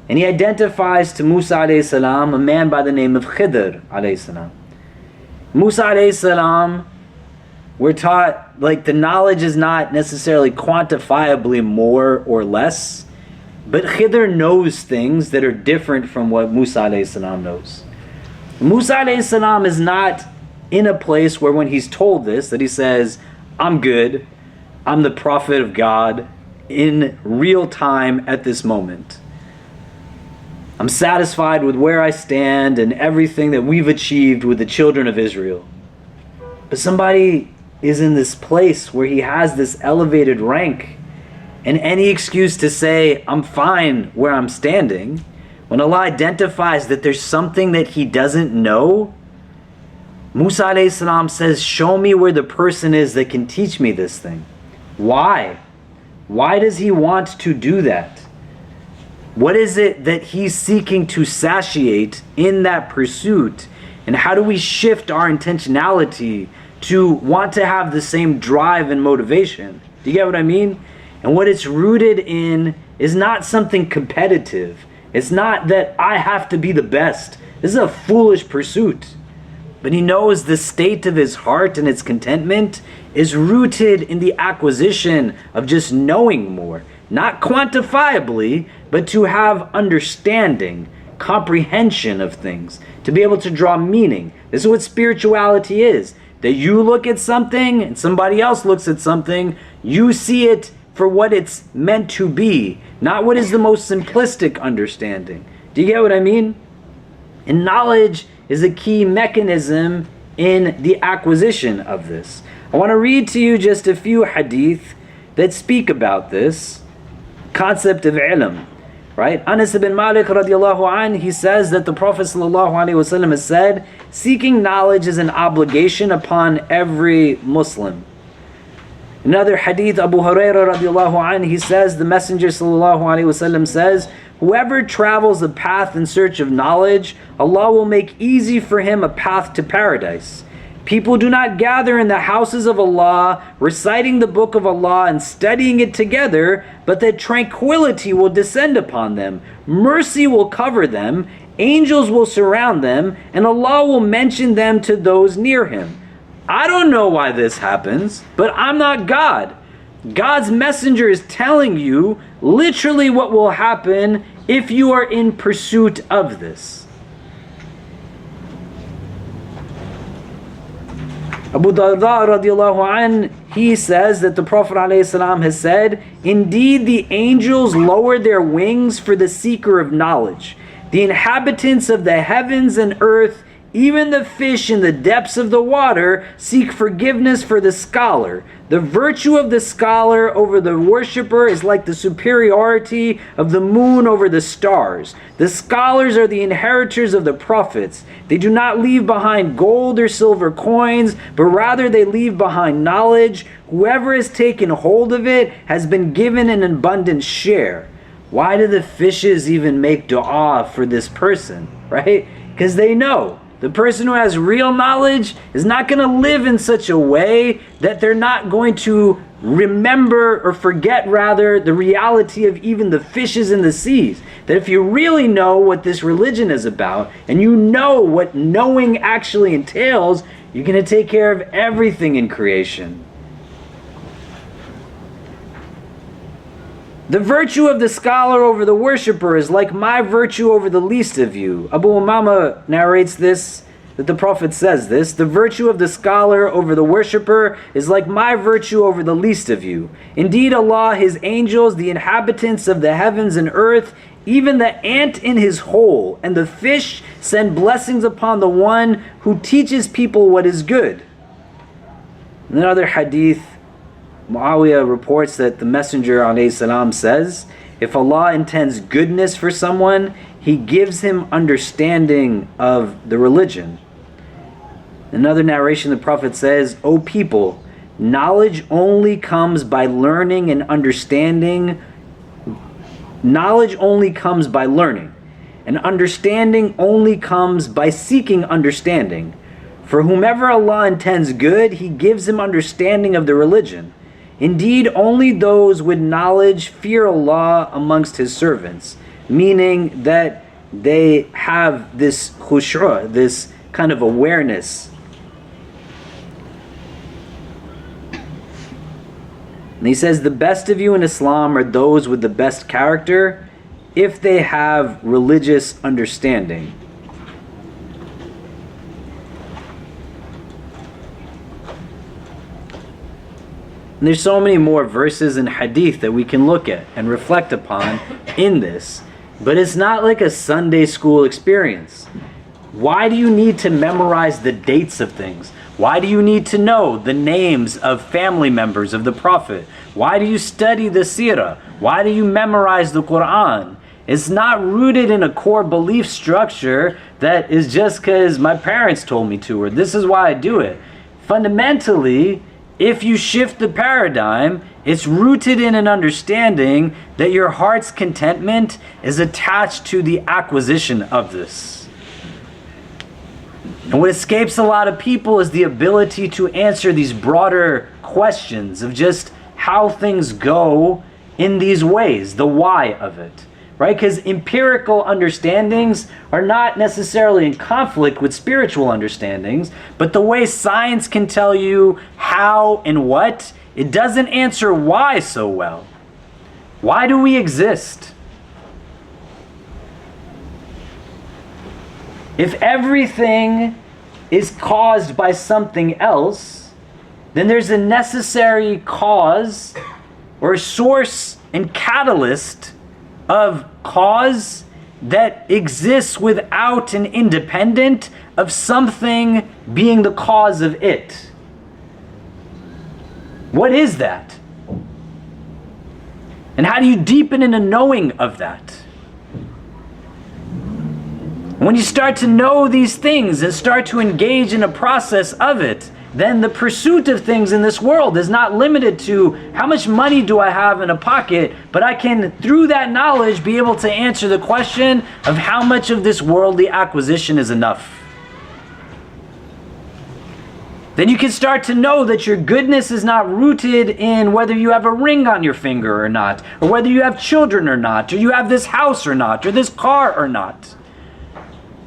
And he identifies to Musa alayhi salam a man by the name of Khidr alayhi salam. Musa alayhi salam, we're taught, like, the knowledge is not necessarily quantifiably more or less, but Khidr knows things that are different from what Musa alayhi salam knows. Musa alayhi salam is not in a place where when he's told this, that he says, I'm good, I'm the prophet of God in real time at this moment. I'm satisfied with where I stand and everything that we've achieved with the children of Israel. But somebody is in this place where he has this elevated rank, and any excuse to say, I'm fine where I'm standing, when Allah identifies that there's something that he doesn't know, Musa alayhi salam says, show me where the person is that can teach me this thing. Why? Why does he want to do that? What is it that he's seeking to satiate in that pursuit? And how do we shift our intentionality to want to have the same drive and motivation? Do you get what I mean? And what it's rooted in is not something competitive. It's not that I have to be the best. This is a foolish pursuit. But he knows the state of his heart and its contentment is rooted in the acquisition of just knowing more. Not quantifiably, but to have understanding, comprehension of things, to be able to draw meaning. This is what spirituality is. that you look at something and somebody else looks at something, you see it for what it's meant to be, not what is the most simplistic understanding. Do you get what I mean? And knowledge is a key mechanism in the acquisition of this. I want to read to you just a few hadith that speak about this concept of ilm. Right? Anas ibn Malik radiallahu anh, he says that the Prophet sallallahu alaihi wasallam has said, seeking knowledge is an obligation upon every Muslim. Another hadith, Abu Hurairah radiallahu anh, he says, the Messenger sallallahu alaihi wasallam says, whoever travels a path in search of knowledge, Allah will make easy for him a path to paradise. People do not gather in the houses of Allah, reciting the book of Allah and studying it together, but that tranquility will descend upon them, mercy will cover them, angels will surround them, and Allah will mention them to those near Him. I don't know why this happens, but I'm not God. God's messenger is telling you literally what will happen if you are in pursuit of this. Abu Darda radiallahu anh, he says that the Prophet ﷺ has said, indeed the angels lower their wings for the seeker of knowledge. The inhabitants of the heavens and earth, even the fish in the depths of the water, seek forgiveness for the scholar. The virtue of the scholar over the worshipper is like the superiority of the moon over the stars. The scholars are the inheritors of the prophets. They do not leave behind gold or silver coins, but rather they leave behind knowledge. Whoever has taken hold of it has been given an abundant share. Why do the fishes even make dua for this person, right? Because they know the person who has real knowledge is not going to live in such a way that they're not going to remember or forget, rather, the reality of even the fishes in the seas. That if you really know what this religion is about, and you know what knowing actually entails, you're going to take care of everything in creation. The virtue of the scholar over the worshipper is like my virtue over the least of you. Abu Umama narrates this, that the Prophet says this, the virtue of the scholar over the worshipper is like my virtue over the least of you. Indeed, Allah, His angels, the inhabitants of the heavens and earth, even the ant in his hole, and the fish send blessings upon the one who teaches people what is good. In another hadith, Muawiyah reports that the Messenger ﷺ says, if Allah intends goodness for someone, He gives him understanding of the religion. Another narration, the Prophet says, O people, knowledge only comes by learning and understanding. Knowledge only comes by learning, and understanding only comes by seeking understanding. For whomever Allah intends good, He gives him understanding of the religion. Indeed, only those with knowledge fear Allah amongst His servants, meaning that they have this khushu', this kind of awareness. And he says, the best of you in Islam are those with the best character if they have religious understanding. And there's so many more verses in hadith that we can look at and reflect upon in this. But it's not like a Sunday school experience. Why do you need to memorize the dates of things? Why do you need to know the names of family members of the Prophet? Why do you study the seerah? Why do you memorize the Quran? It's not rooted in a core belief structure that is just because my parents told me to, or this is why I do it. Fundamentally, if you shift the paradigm, it's rooted in an understanding that your heart's contentment is attached to the acquisition of this. And what escapes a lot of people is the ability to answer these broader questions of just how things go in these ways, the why of it. Right? Because empirical understandings are not necessarily in conflict with spiritual understandings, but the way science can tell you how and what, it doesn't answer why so well. Why do we exist? If everything is caused by something else, then there's a necessary cause or source and catalyst of cause that exists without and independent of something being the cause of it. What is that? And how do you deepen in a knowing of that? When you start to know these things and start to engage in a process of it, then the pursuit of things in this world is not limited to how much money do I have in a pocket, but I can, through that knowledge, be able to answer the question of how much of this worldly acquisition is enough. Then you can start to know that your goodness is not rooted in whether you have a ring on your finger or not, or whether you have children or not, or you have this house or not, or this car or not.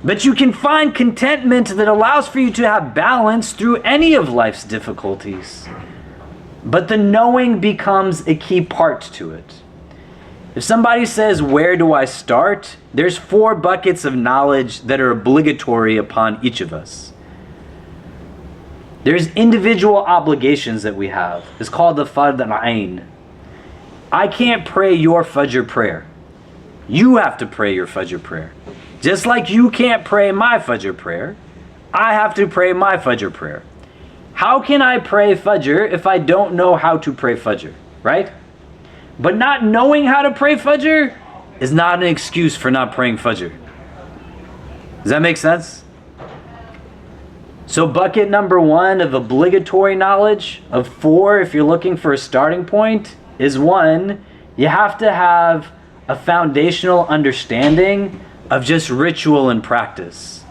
But you can find contentment that allows for you to have balance through any of life's difficulties. But the knowing becomes a key part to it. If somebody says, where do I start? There's 4 buckets of knowledge that are obligatory upon each of us. There's individual obligations that we have. It's called the Fard al-Ain. I can't pray your Fajr prayer. You have to pray your Fajr prayer. Just like you can't pray my Fajr prayer, I have to pray my Fajr prayer. How can I pray Fajr if I don't know how to pray Fajr, right? But not knowing how to pray Fajr is not an excuse for not praying Fajr. Does that make sense? So bucket number 1 of obligatory knowledge, of 4 if you're looking for a starting point, is 1, you have to have a foundational understanding of just ritual and practice.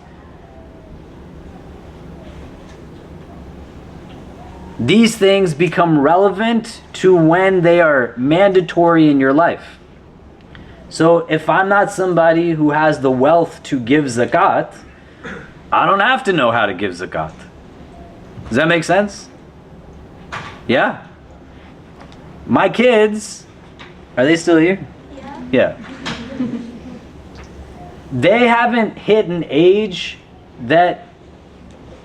These things become relevant to when they are mandatory in your life. So if I'm not somebody who has the wealth to give zakat, I don't have to know how to give zakat. Does that make sense? Yeah? My kids, are they still here? Yeah. They haven't hit an age that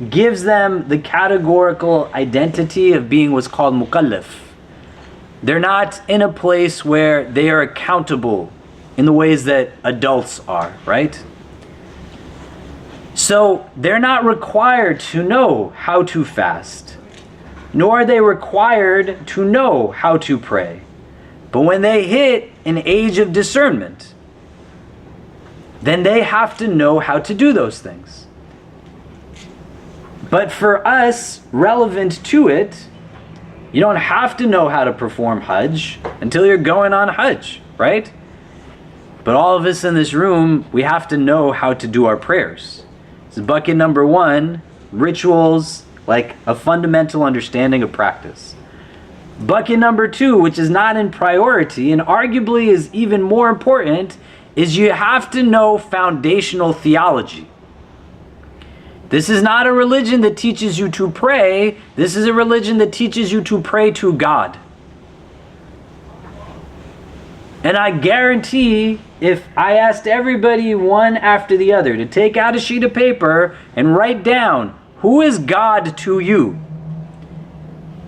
gives them the categorical identity of being what's called mukallaf. They're not in a place where they are accountable in the ways that adults are, right? So they're not required to know how to fast, nor are they required to know how to pray. But when they hit an age of discernment, then they have to know how to do those things. But for us, relevant to it, you don't have to know how to perform Hajj until you're going on Hajj, right? But all of us in this room, we have to know how to do our prayers. This is bucket number 1, rituals, like a fundamental understanding of practice. Bucket number 2, which is not in priority and arguably is even more important, is you have to know foundational theology. This is not a religion that teaches you to pray. This is a religion that teaches you to pray to God. And I guarantee if I asked everybody one after the other to take out a sheet of paper and write down, who is God to you?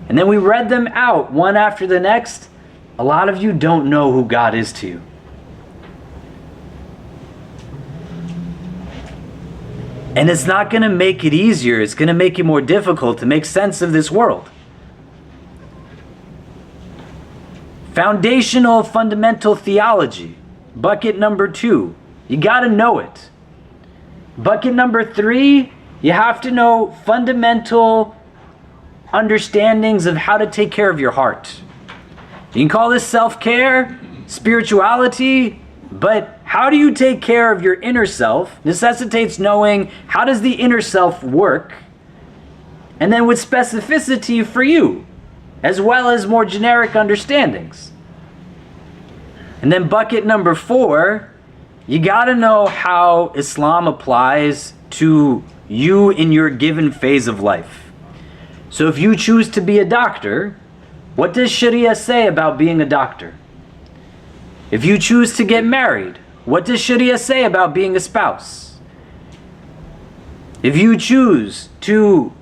And then we read them out one after the next, a lot of you don't know who God is to you. And it's not going to make it easier. It's going to make it more difficult to make sense of this world. Foundational, fundamental theology. Bucket number 2. You got to know it. Bucket number 3. You have to know fundamental understandings of how to take care of your heart. You can call this self-care, spirituality, but how do you take care of your inner self necessitates knowing how does the inner self work, and then with specificity for you, as well as more generic understandings. And then bucket number 4, you gotta know how Islam applies to you in your given phase of life. So if you choose to be a doctor, what does Sharia say about being a doctor? If you choose to get married, what does Sharia say about being a spouse? if you choose to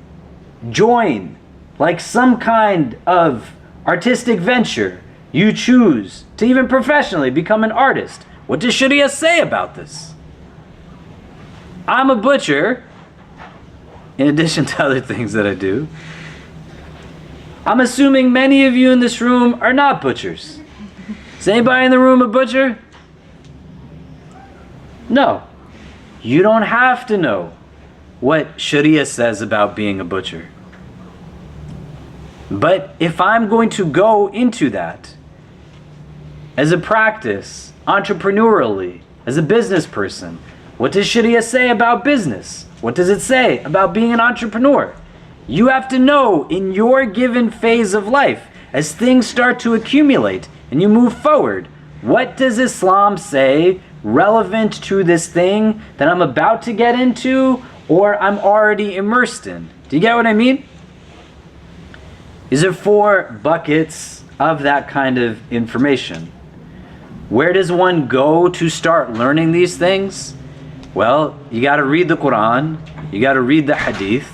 join like some kind of artistic venture, you choose to even professionally become an artist, what does Sharia say about this? I'm a butcher, in addition to other things that I do. I'm assuming many of you in this room are not butchers. Is anybody in the room a butcher? No. You don't have to know what Sharia says about being a butcher. But if I'm going to go into that as a practice, entrepreneurially, as a business person, what does Sharia say about business? What does it say about being an entrepreneur? You have to know in your given phase of life, as things start to accumulate and you move forward, what does Islam say relevant to this thing that I'm about to get into or I'm already immersed in? Do you get what I mean? These are 4 buckets of that kind of information. Where does one go to start learning these things? Well, you got to read the Quran, you got to read the Hadith.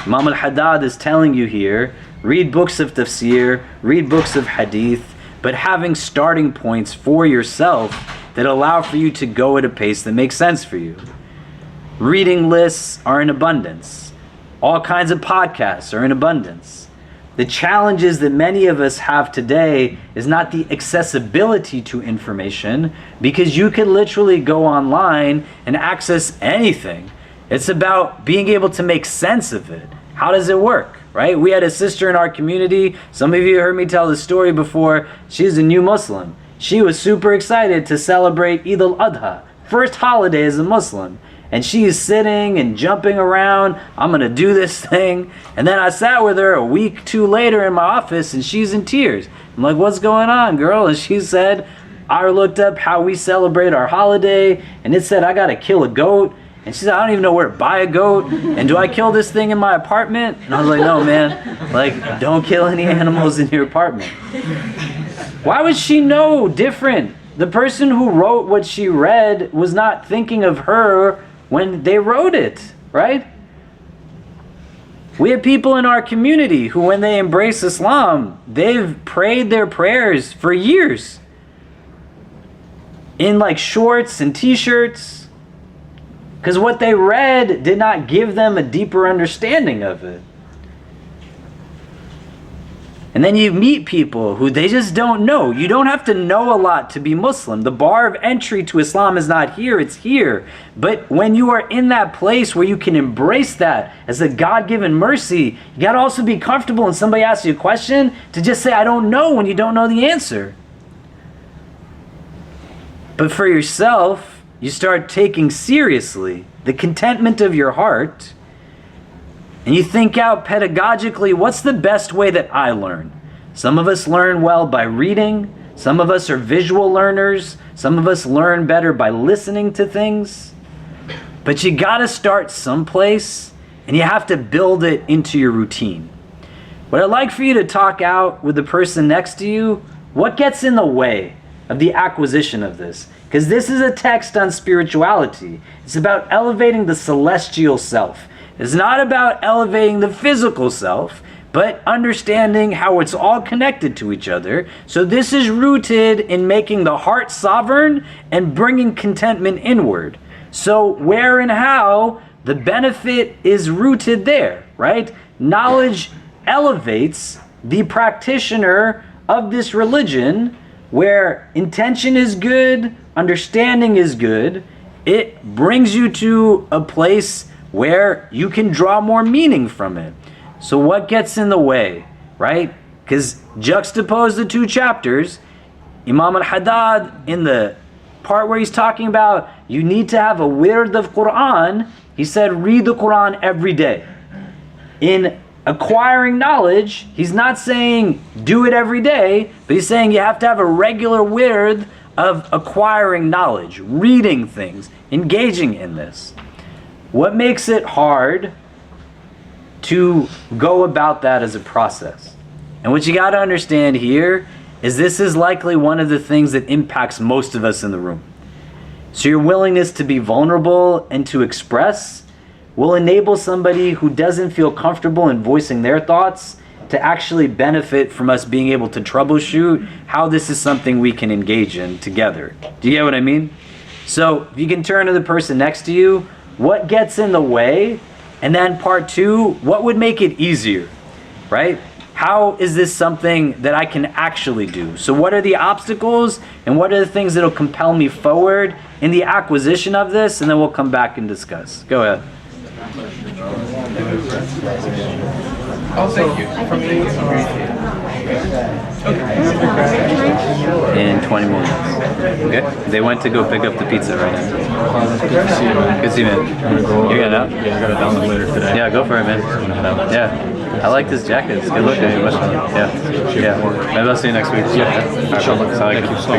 Imam al-Haddad is telling you here, read books of tafsir, read books of Hadith, but having starting points for yourself that allow for you to go at a pace that makes sense for you. Reading lists are in abundance. All kinds of podcasts are in abundance. The challenges that many of us have today is not the accessibility to information, because you can literally go online and access anything. It's about being able to make sense of it. How does it work, right? We had a sister in our community. Some of you heard me tell the story before. She's a new Muslim. She was super excited to celebrate Eid al-Adha, first holiday as a Muslim. And she's sitting and jumping around. I'm going to do this thing. And then I sat with her a week, 2 later in my office, and she's in tears. I'm like, what's going on, girl? And she said, I looked up how we celebrate our holiday, and it said I got to kill a goat. And she said, I don't even know where to buy a goat. And do I kill this thing in my apartment? And I was like, no, man. Like, don't kill any animals in your apartment. Why would she know different? The person who wrote what she read was not thinking of her when they wrote it, right? We have people in our community who, when they embrace Islam, they've prayed their prayers for years in like shorts and t-shirts, because what they read did not give them a deeper understanding of it. And then you meet people who they just don't know. You don't have to know a lot to be Muslim. The bar of entry to Islam is not here, it's here. But when you are in that place where you can embrace that as a God-given mercy, you got to also be comfortable when somebody asks you a question to just say, I don't know, when you don't know the answer. But for yourself, you start taking seriously the contentment of your heart, and you think out pedagogically, what's the best way that I learn? Some of us learn well by reading. Some of us are visual learners. Some of us learn better by listening to things. But you gotta start someplace, and you have to build it into your routine. What I'd like for you to talk out with the person next to you, what gets in the way of the acquisition of this? Because this is a text on spirituality. It's about elevating the celestial self. It's not about elevating the physical self, but understanding how it's all connected to each other. So this is rooted in making the heart sovereign and bringing contentment inward. So where and how, the benefit is rooted there, right? Knowledge elevates the practitioner of this religion, where intention is good, understanding is good. It brings you to a place where you can draw more meaning from it. So what gets in the way, right? Because juxtapose the 2 chapters, Imam al-Haddad, in the part where he's talking about you need to have a wird of Quran, he said read the Quran every day. In acquiring knowledge, he's not saying do it every day, but he's saying you have to have a regular wird of acquiring knowledge, reading things, engaging in this. What makes it hard to go about that as a process? And what you got to understand here is this is likely one of the things that impacts most of us in the room. So your willingness to be vulnerable and to express, will enable somebody who doesn't feel comfortable in voicing their thoughts to actually benefit from us being able to troubleshoot how this is something we can engage in together. Do you get what I mean? So if you can turn to the person next to you, what gets in the way? And then part two, what would make it easier, right? How is this something that I can actually do? So what are the obstacles and what are the things that'll compel me forward in the acquisition of this? And then we'll come back and discuss. Go ahead. Oh, thank you. In 20 minutes. Okay? They went to go pick up the pizza right now. Good to see you, man. Good to see you, man. You got it out? Yeah, I got it download later today. Yeah, go for it, man. Yeah. I like this jacket. It's good looking. Yeah. Yeah. Maybe I'll see you next week. Yeah. All right, thank you so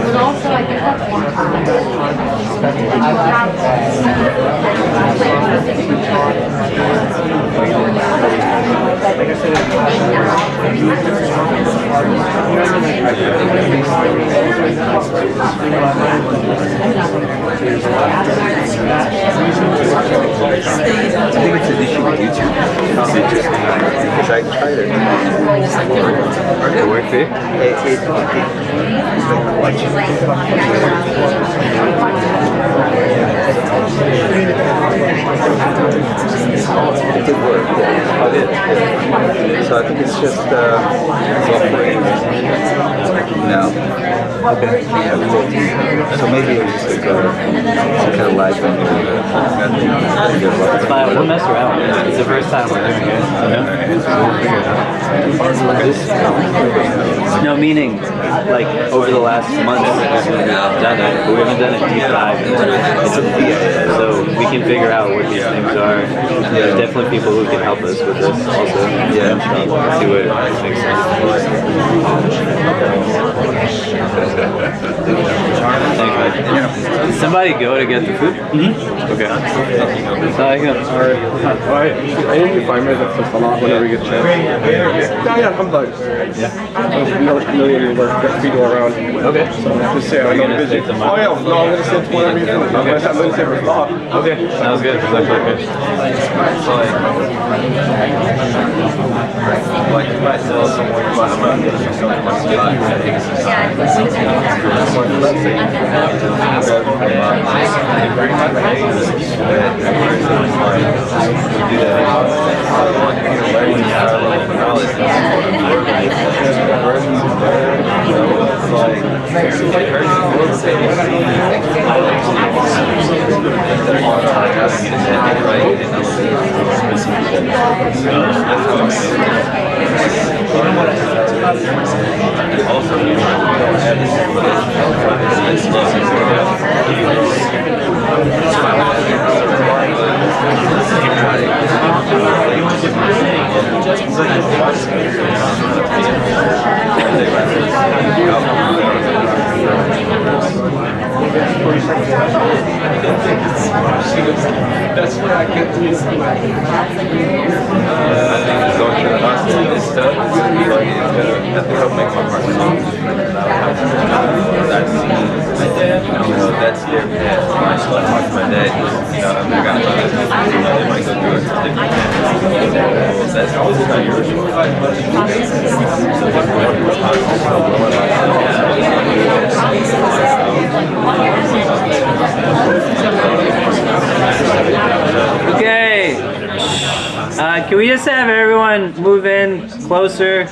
But also, I think that's one time. I think it's an issue with YouTube. It's interesting because I tried it. It worked for you? It's like watching. It did work, yeah. Oh, it did. Yeah. So I think it's just software. No. Okay. Yeah, cool. So maybe it was just like some kind of live vendor. It's fine. We'll mess around. It's the first time we're doing it. No, meaning, like, over the last month, we've done it, but we haven't done a deep dive into it. So we can figure out what these things are. There's definitely people who can help us with this also. Yeah. See what makes sense. Did somebody go to get the food? Mm-hmm. Okay. Alright. I need you 5 minutes to fill out whenever you get a chance. Yeah, I'm done. Yeah. Million people around. Okay. So just say I'm busy. Oh yeah, no, I'm gonna say whatever you feel. I'm gonna say for thought. Okay. Sounds good. Like if I tell someone That's what I get to do. I think going through the hospital and stuff is going to be like, it's going to help make my heart soft. That's their path. I talked to my dad, I'm not going to they might go through it to different paths. That's always how you're Okay. Can we just have everyone move in closer?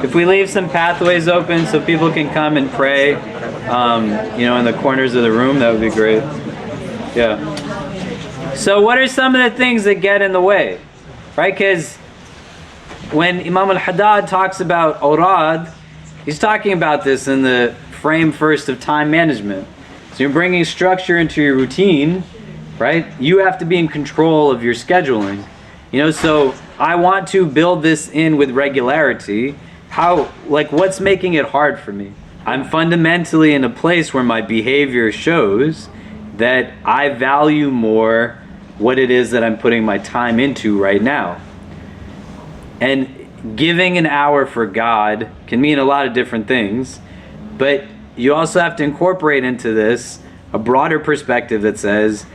If we leave some pathways open so people can come and pray, in the corners of the room, that would be great. Yeah. So what are some of the things that get in the way? Right? Because when Imam al-Haddad talks about awrad, he's talking about this in the frame first of time management. So you're bringing structure into your routine, right? You have to be in control of your scheduling. So I want to build this in with regularity. What's making it hard for me? I'm fundamentally in a place where my behavior shows that I value more what it is that I'm putting my time into right now. And giving an hour for God can mean a lot of different things, but you also have to incorporate into this a broader perspective that says,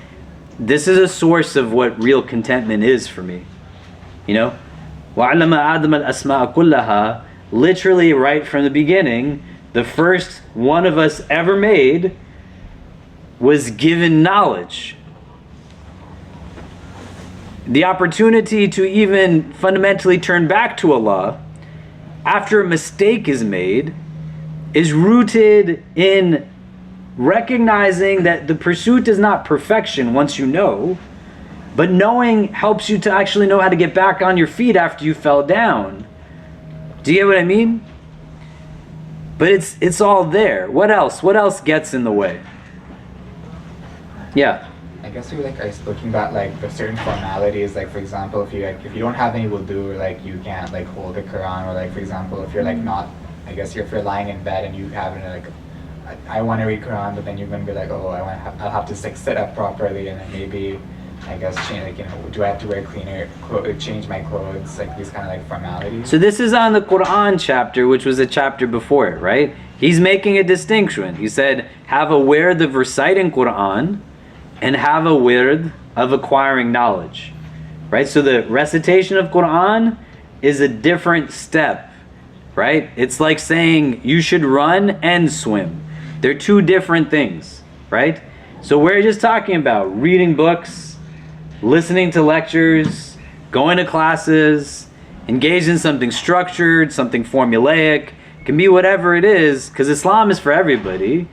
this is a source of what real contentment is for me. You know? وَعَلَّمَ آدَمَ الْأَسْمَاءَ كُلَّهَا, literally right from the beginning, the first one of us ever made was given knowledge. The opportunity to even fundamentally turn back to Allah after a mistake is made is rooted in recognizing that the pursuit is not perfection once you know, but knowing helps you to actually know how to get back on your feet after you fell down. Do you get what I mean? But it's all there. What else? What else gets in the way? Yeah. I guess we like, I was looking at like the certain formalities, like for example, if you don't have any wudu, like you can't like hold the Quran, or like for example, if you're like not, I guess if you're lying in bed and you have like, I want to read Quran, but then you're gonna be like, oh, I'll have to like sit up properly, and then maybe, I guess, change, like, you know, do I have to wear cleaner change my clothes, like these kind of like formalities. So this is on the Quran chapter, which was a chapter before it, right? He's making a distinction. He said, have a wird of reciting Quran and have a wird of acquiring knowledge, right? So the recitation of Quran is a different step, right? It's like saying you should run and swim. They're two different things, right? So we're just talking about reading books, listening to lectures, going to classes, engaged in something structured, something formulaic. It can be whatever it is, because Islam is for everybody.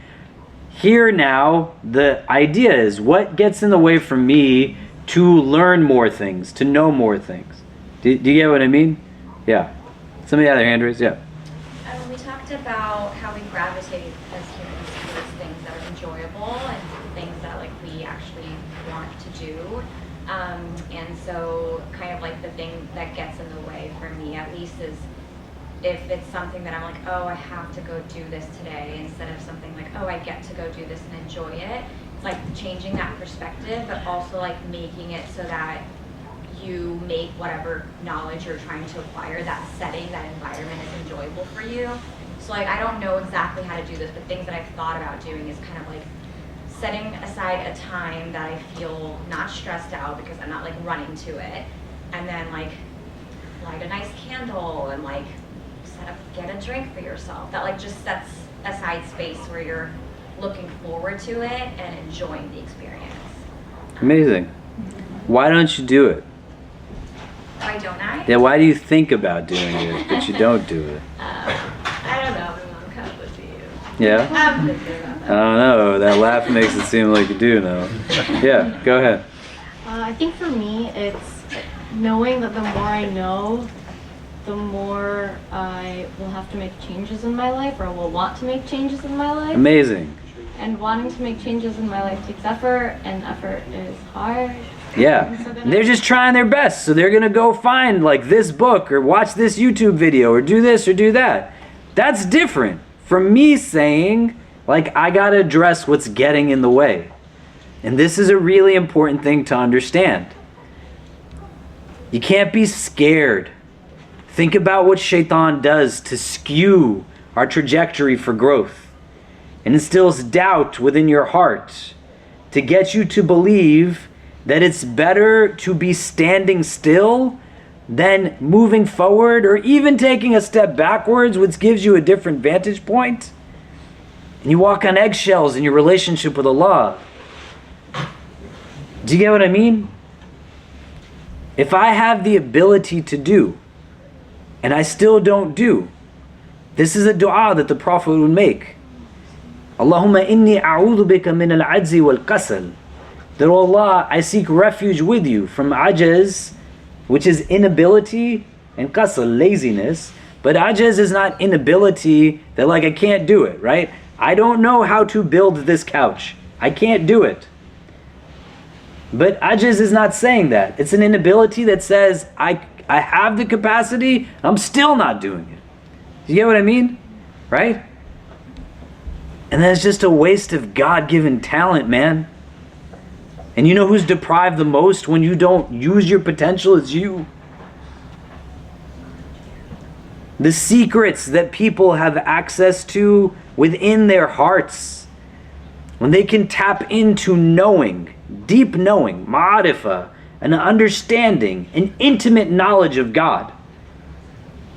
Here now, the idea is, what gets in the way for me to learn more things, to know more things? Do you get what I mean? Yeah. Some of the other hand raised, yeah. We talked about how we gravitate as humans towards things that are enjoyable and things that like we actually want to do. And so kind of like the thing that gets in the way for me at least is if it's something that I'm like, oh, I have to go do this today, instead of something like, oh, I get to go do this and enjoy it. It's like changing that perspective, but also like making it so that you make whatever knowledge you're trying to acquire, that setting, that environment is enjoyable for you. So like, I don't know exactly how to do this, but things that I've thought about doing is kind of like setting aside a time that I feel not stressed out because I'm not like running to it, and then like light a nice candle and like get a drink for yourself. That like just sets aside space where you're looking forward to it and enjoying the experience. Amazing. Why don't you do it? Why don't I? Yeah, why do you think about doing it, but you don't do it? I don't know. I'm kind of with you. Yeah? I don't know. That laugh makes it seem like you do know. Yeah, go ahead. I think for me, it's knowing that the more I know, the more I will have to make changes in my life, or will want to make changes in my life. Amazing. And wanting to make changes in my life takes effort, and effort is hard. Yeah. They're just trying their best, so they're going to go find like this book or watch this YouTube video or do this or do that. That's different from me saying, like, I got to address what's getting in the way. And this is a really important thing to understand. You can't be scared. Think about what Shaitan does to skew our trajectory for growth, and instills doubt within your heart to get you to believe that it's better to be standing still than moving forward, or even taking a step backwards, which gives you a different vantage point. And you walk on eggshells in your relationship with Allah. Do you get what I mean? If I have the ability to do, and I still don't do, this is a dua that the Prophet would make. Allahumma inni a'udhu bika min al-'ajzi wal-kasal. That, oh Allah, I seek refuge with you from ajaz, which is inability, and kasal, laziness. But ajaz is not inability that like I can't do it, right? I don't know how to build this couch. I can't do it. But ajaz is not saying that. It's an inability that says I have the capacity, I'm still not doing it. Do you get what I mean? Right? And then it's just a waste of God-given talent, man. And you know who's deprived the most when you don't use your potential? It's you. the secrets that people have access to within their hearts, when they can tap into knowing, deep knowing, ma'arifah, an understanding, an intimate knowledge of God,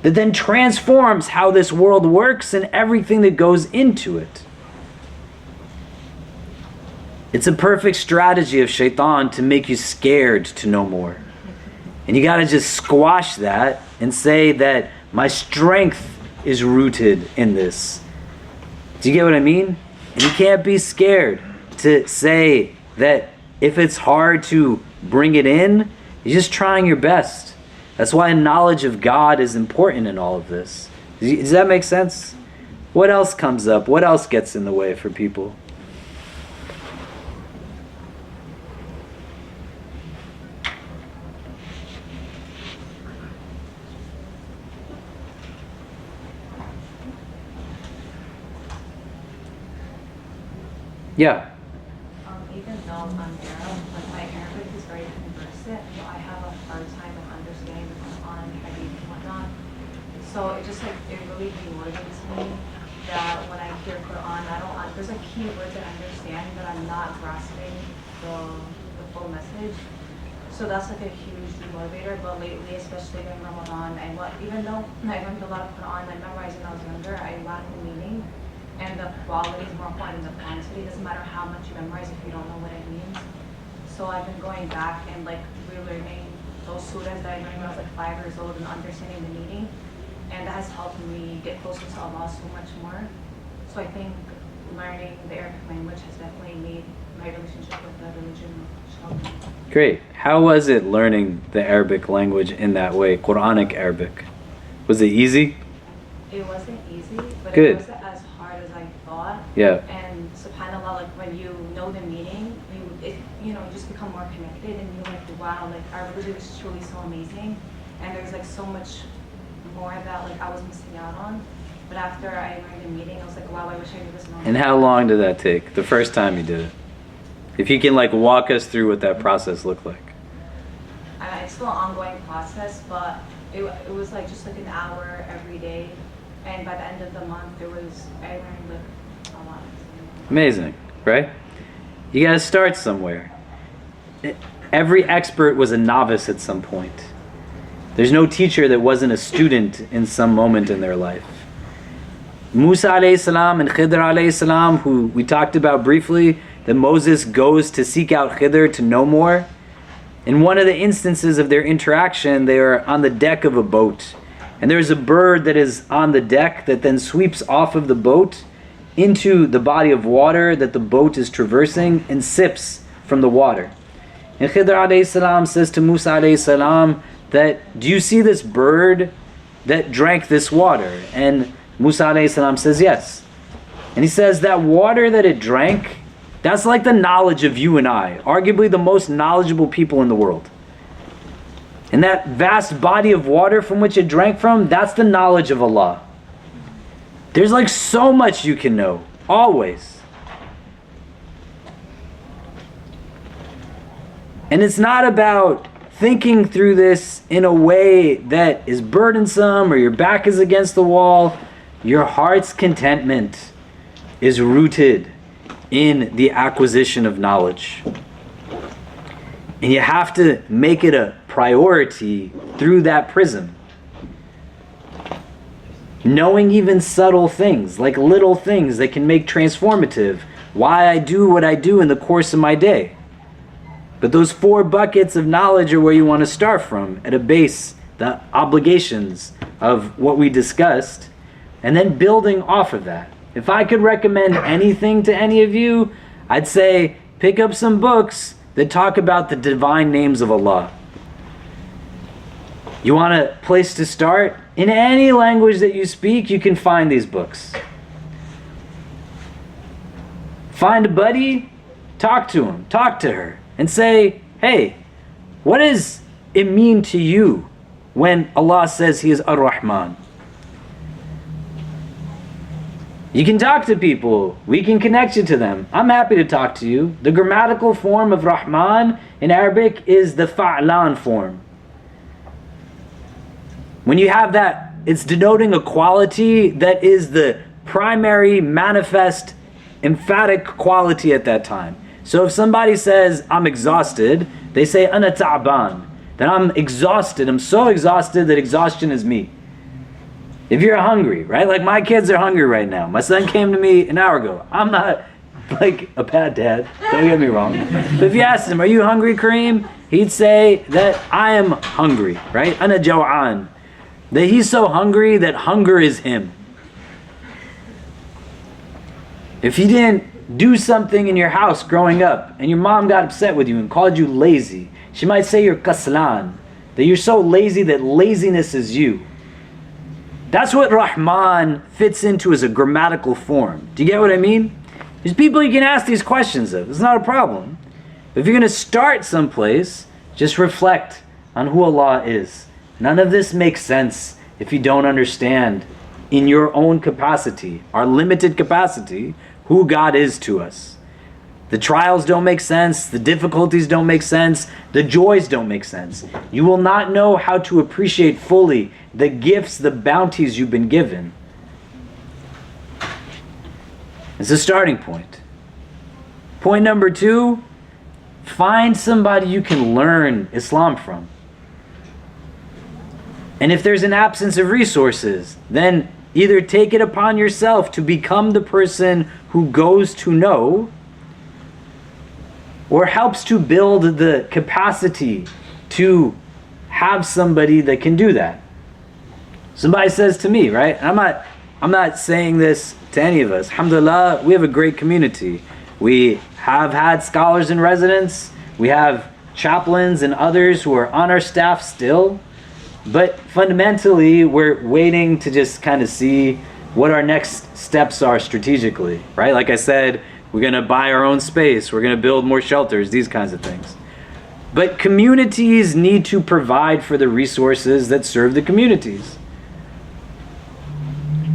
that then transforms how this world works and everything that goes into it. It's a perfect strategy of shaitan to make you scared to know more. And you got to just squash that and say that my strength is rooted in this. Do you get what I mean? And you can't be scared to say that if it's hard to bring it in, you're just trying your best. That's why knowledge of God is important in all of this. Does that make sense? What else comes up? What else gets in the way for people? Yeah. Even though I'm Arab, but my Arabic is very conversant, but I have a hard time of understanding the Quran, Hadith, and whatnot. So it just it really demotivates me that when I hear Quran, there's like key words I understand, but I'm not grasping the full message. So that's like a huge demotivator. But lately, especially during Ramadan, even though I learned a lot of Quran, I memorized when I was younger, I lacked the meaning. And the quality is more important than the quantity. It doesn't matter how much you memorize if you don't know what it means. So I've been going back and relearning those surahs that I learned when I was 5 years old and understanding the meaning. And that has helped me get closer to Allah so much more. So I think learning the Arabic language has definitely made my relationship with the religion stronger. Great. How was it learning the Arabic language in that way, Quranic Arabic? Was it easy? It wasn't easy, but Good. it wasn't as hard as I thought. Yeah. And subhanAllah, when you know the meaning, you just become more connected, and you're like, wow, our religion is truly so amazing, and there's so much more that I was missing out on. But after I learned the meaning, I was like, wow, I wish I knew this knowledge. And how long did that take, the first time you did it? If you can walk us through what that process looked like. It's still an ongoing process, but it was just an hour every day. And by the end of the month, I learned a lot. Amazing, right? You gotta start somewhere. Every expert was a novice at some point. There's no teacher that wasn't a student in some moment in their life. Musa alayhi salam and Khidr alayhi salam, who we talked about briefly, that Moses goes to seek out Khidr to know more. In one of the instances of their interaction, they are on the deck of a boat. And there's a bird that is on the deck that then sweeps off of the boat into the body of water that the boat is traversing and sips from the water. And Khidr alayhi salam says to Musa alayhi salam that, do you see this bird that drank this water? And Musa alayhi salam says yes. And he says that water that it drank, that's like the knowledge of you and I, arguably the most knowledgeable people in the world. And that vast body of water from which it drank from, that's the knowledge of Allah. There's so much you can know, always. And it's not about thinking through this in a way that is burdensome or your back is against the wall. Your heart's contentment is rooted in the acquisition of knowledge. And you have to make it a priority through that prism. Knowing even subtle things, little things that can make transformative why I do what I do in the course of my day. But those 4 buckets of knowledge are where you want to start from, at a base, the obligations of what we discussed, and then building off of that. If I could recommend anything to any of you, I'd say pick up some books that talk about the divine names of Allah. You want a place to start? In any language that you speak, you can find these books. Find a buddy, talk to him, talk to her, and say, hey, what does it mean to you when Allah says He is Ar-Rahman? You can talk to people. We can connect you to them. I'm happy to talk to you. The grammatical form of Rahman in Arabic is the Fa'lan form. When you have that it's denoting a quality that is the primary, manifest, emphatic quality at that time. So if somebody says, I'm exhausted, they say, ana ta'ban, that I'm exhausted. I'm so exhausted that exhaustion is me. If you're hungry, right? Like my kids are hungry right now. My son came to me an hour ago. I'm not like a bad dad, don't get me wrong. But if you asked him, are you hungry, Kareem? He'd say that I am hungry, right? Ana jaw'an. That he's so hungry that hunger is him. If you didn't do something in your house growing up and your mom got upset with you and called you lazy, she might say you're kaslan, that you're so lazy that laziness is you. That's what Rahman fits into as a grammatical form. Do you get what I mean? There's people you can ask these questions of. It's not a problem. But if you're going to start someplace, just reflect on who Allah is. None of this makes sense if you don't understand in your own capacity, our limited capacity, who God is to us. The trials don't make sense. The difficulties don't make sense. The joys don't make sense. You will not know how to appreciate fully the gifts, the bounties you've been given. It's a starting point. Point number 2, find somebody you can learn Islam from. And if there's an absence of resources, then either take it upon yourself to become the person who goes to know, or helps to build the capacity to have somebody that can do that. Somebody says to me, right? I'm not saying this to any of us. Alhamdulillah, we have a great community. We have had scholars in residence. We have chaplains and others who are on our staff still. But fundamentally, we're waiting to just kind of see what our next steps are strategically, right? Like I said, we're going to buy our own space. We're going to build more shelters, these kinds of things. But communities need to provide for the resources that serve the communities.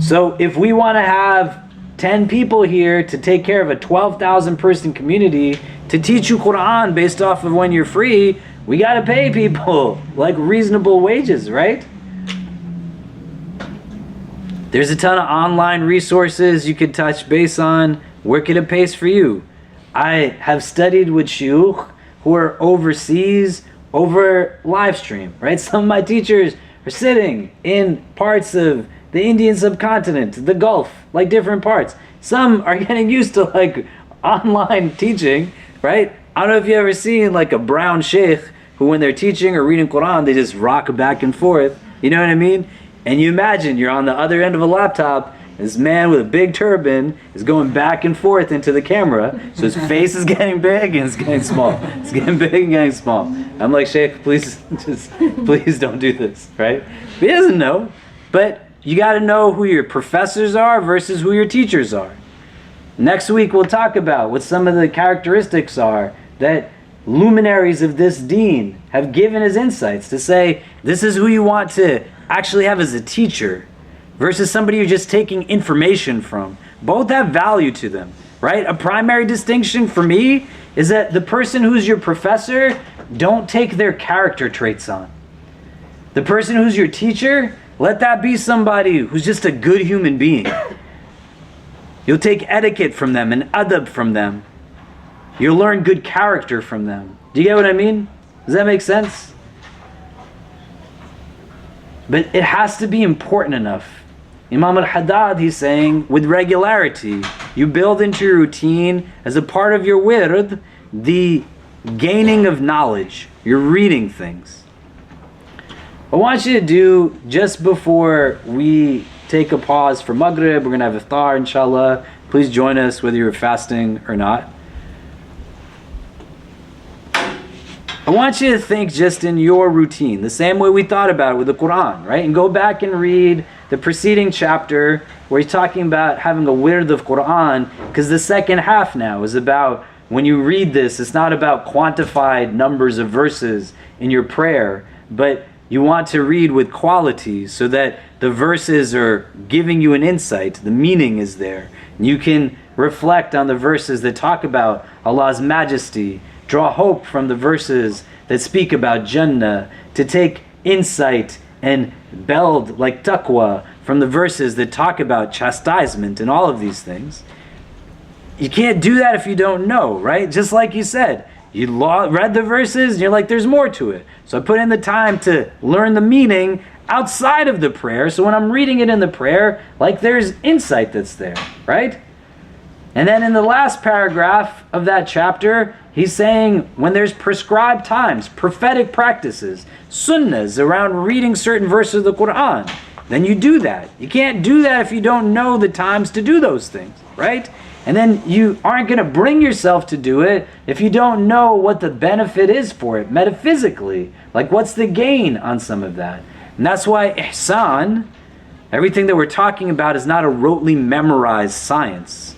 So if we want to have 10 people here to take care of a 12,000 person community to teach you Quran based off of when you're free, we got to pay people like reasonable wages, right? There's a ton of online resources you could touch base on. Work at a pace for you. I have studied with shiuch who are overseas over live stream, right? Some of my teachers are sitting in parts of the Indian subcontinent, the Gulf, like different parts. Some are getting used to like online teaching, right? I don't know if you ever seen like a brown sheikh who when they're teaching or reading Quran, they just rock back and forth. You know what I mean? And you imagine you're on the other end of a laptop, this man with a big turban is going back and forth into the camera, so his face is getting big and it's getting small. It's getting big and getting small. I'm like, Sheikh, please don't do this, right? He doesn't know, but you got to know who your professors are versus who your teachers are. Next week we'll talk about what some of the characteristics are that luminaries of this deen have given as insights to say, this is who you want to actually have as a teacher versus somebody you're just taking information from. Both have value to them, right? A primary distinction for me is that the person who's your professor, don't take their character traits on. The person who's your teacher, let that be somebody who's just a good human being. You'll take etiquette from them and adab from them. You'll learn good character from them. Do you get what I mean? Does that make sense? But it has to be important enough. Imam al-Haddad, he's saying, with regularity, you build into your routine as a part of your wird, the gaining of knowledge. You're reading things. I want you to do, just before we take a pause for Maghrib, we're going to have iftar, inshallah. Please join us whether you're fasting or not. I want you to think just in your routine, the same way we thought about it with the Quran, right? And go back and read the preceding chapter where he's talking about having a wird of Quran, because the second half now is about, when you read this, it's not about quantified numbers of verses in your prayer, but you want to read with quality so that the verses are giving you an insight, the meaning is there. You can reflect on the verses that talk about Allah's majesty, draw hope from the verses that speak about Jannah, to take insight and beld like taqwa from the verses that talk about chastisement and all of these things. You can't do that if you don't know, right? Just like you said, you read the verses and you're like, there's more to it. So I put in the time to learn the meaning outside of the prayer. So when I'm reading it in the prayer, like there's insight that's there, right? And then in the last paragraph of that chapter, he's saying when there's prescribed times, prophetic practices, sunnahs around reading certain verses of the Quran, then you do that. You can't do that if you don't know the times to do those things, right? And then you aren't going to bring yourself to do it if you don't know what the benefit is for it metaphysically. Like what's the gain on some of that? And that's why ihsan, everything that we're talking about, is not a rotely memorized science.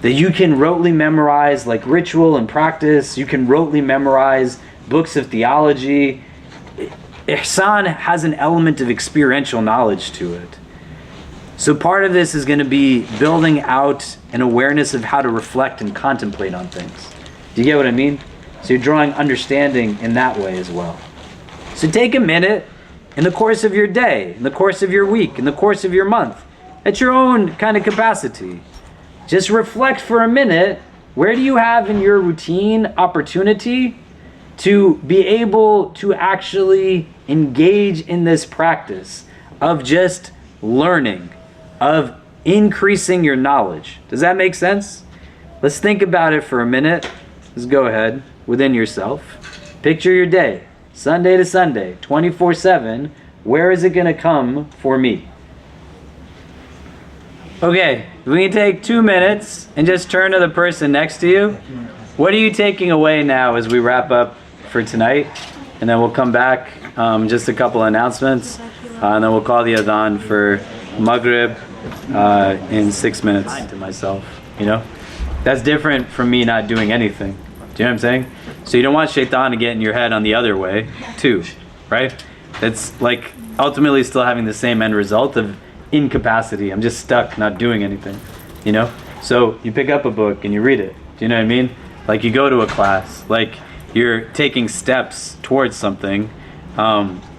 That you can rotely memorize like ritual and practice. You can rotely memorize books of theology. Ihsan has an element of experiential knowledge to it. So part of this is going to be building out an awareness of how to reflect and contemplate on things. Do you get what I mean? So you're drawing understanding in that way as well. So take a minute in the course of your day, in the course of your week, in the course of your month, at your own kind of capacity. Just reflect for a minute, where do you have in your routine opportunity to be able to actually engage in this practice of just learning, of increasing your knowledge? Does that make sense? Let's think about it for a minute. Let's go ahead within yourself. Picture your day, Sunday to Sunday, 24/7. Where is it going to come for me? Okay, we can take 2 minutes and just turn to the person next to you. What are you taking away now as we wrap up for tonight? And then we'll come back, just a couple announcements, and then we'll call the adhan for Maghrib in 6 minutes. To myself, you know? That's different from me not doing anything. Do you know what I'm saying? So you don't want shaitan to get in your head on the other way, too, right? That's like ultimately still having the same end result of incapacity. I'm just stuck not doing anything, you know? So you pick up a book and you read it. Do you know what I mean? Like you go to a class, like you're taking steps towards something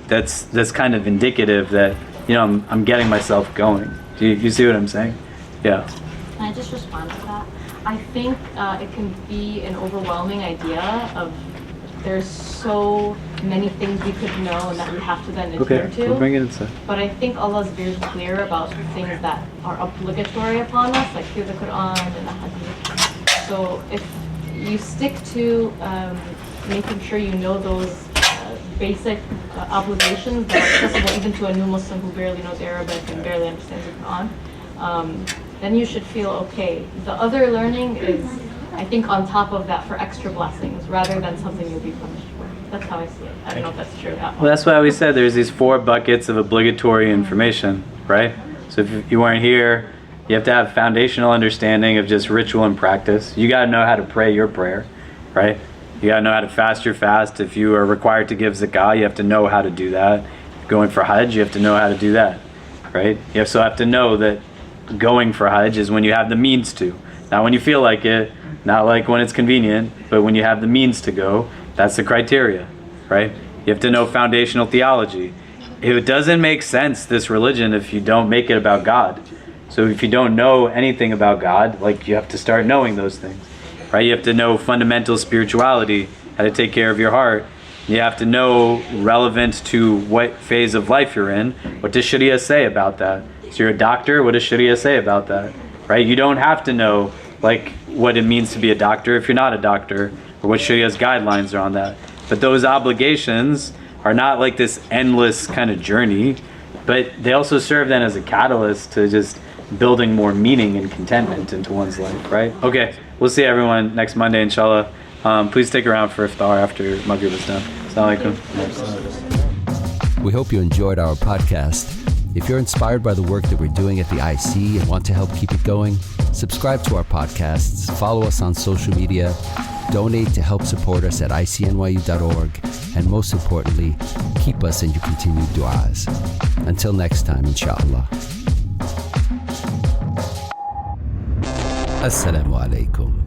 that's kind of indicative that, you know, I'm getting myself going. Do you see what I'm saying? Yeah. Can I just respond to that? I think it can be an overwhelming idea of there's so many things we could know and that we have to then adhere to. We'll bring it inside. But I think Allah is very clear about things that are obligatory upon us, like through the Quran and the Hadith. So if you stick to making sure you know those basic obligations that are accessible even to a new Muslim who barely knows Arabic and barely understands the Quran, then you should feel okay. The other learning is, I think, on top of that for extra blessings rather than something you'll be punished for. That's how I see it. I don't know if that's true. Well, that's why we said there's these 4 buckets of obligatory information, right? So if you weren't here, you have to have foundational understanding of just ritual and practice. You got to know how to pray your prayer, right? You got to know how to fast your fast. If you are required to give zakah, you have to know how to do that. Going for Hajj, you have to know how to do that, right? You also have to know that going for Hajj is when you have the means to. Not when you feel like it, not like when it's convenient, but when you have the means to go. That's the criteria, right? You have to know foundational theology. It doesn't make sense, this religion, if you don't make it about God. So if you don't know anything about God, like you have to start knowing those things, right? You have to know fundamental spirituality, how to take care of your heart. You have to know relevant to what phase of life you're in. What does Sharia say about that? So you're a doctor, what does Sharia say about that, right? You don't have to know like what it means to be a doctor if you're not a doctor, or what Sharia's guidelines are on that. But those obligations are not like this endless kind of journey, but they also serve then as a catalyst to just building more meaning and contentment into one's life, right? Okay, we'll see everyone next Monday, inshallah. Please stick around for iftar after Maghrib is done. Assalamu alaikum. We hope you enjoyed our podcast. If you're inspired by the work that we're doing at the IC and want to help keep it going, subscribe to our podcasts, follow us on social media, donate to help support us at ICNYU.org, and most importantly, keep us in your continued du'as. Until next time, inshallah. Assalamu alaikum.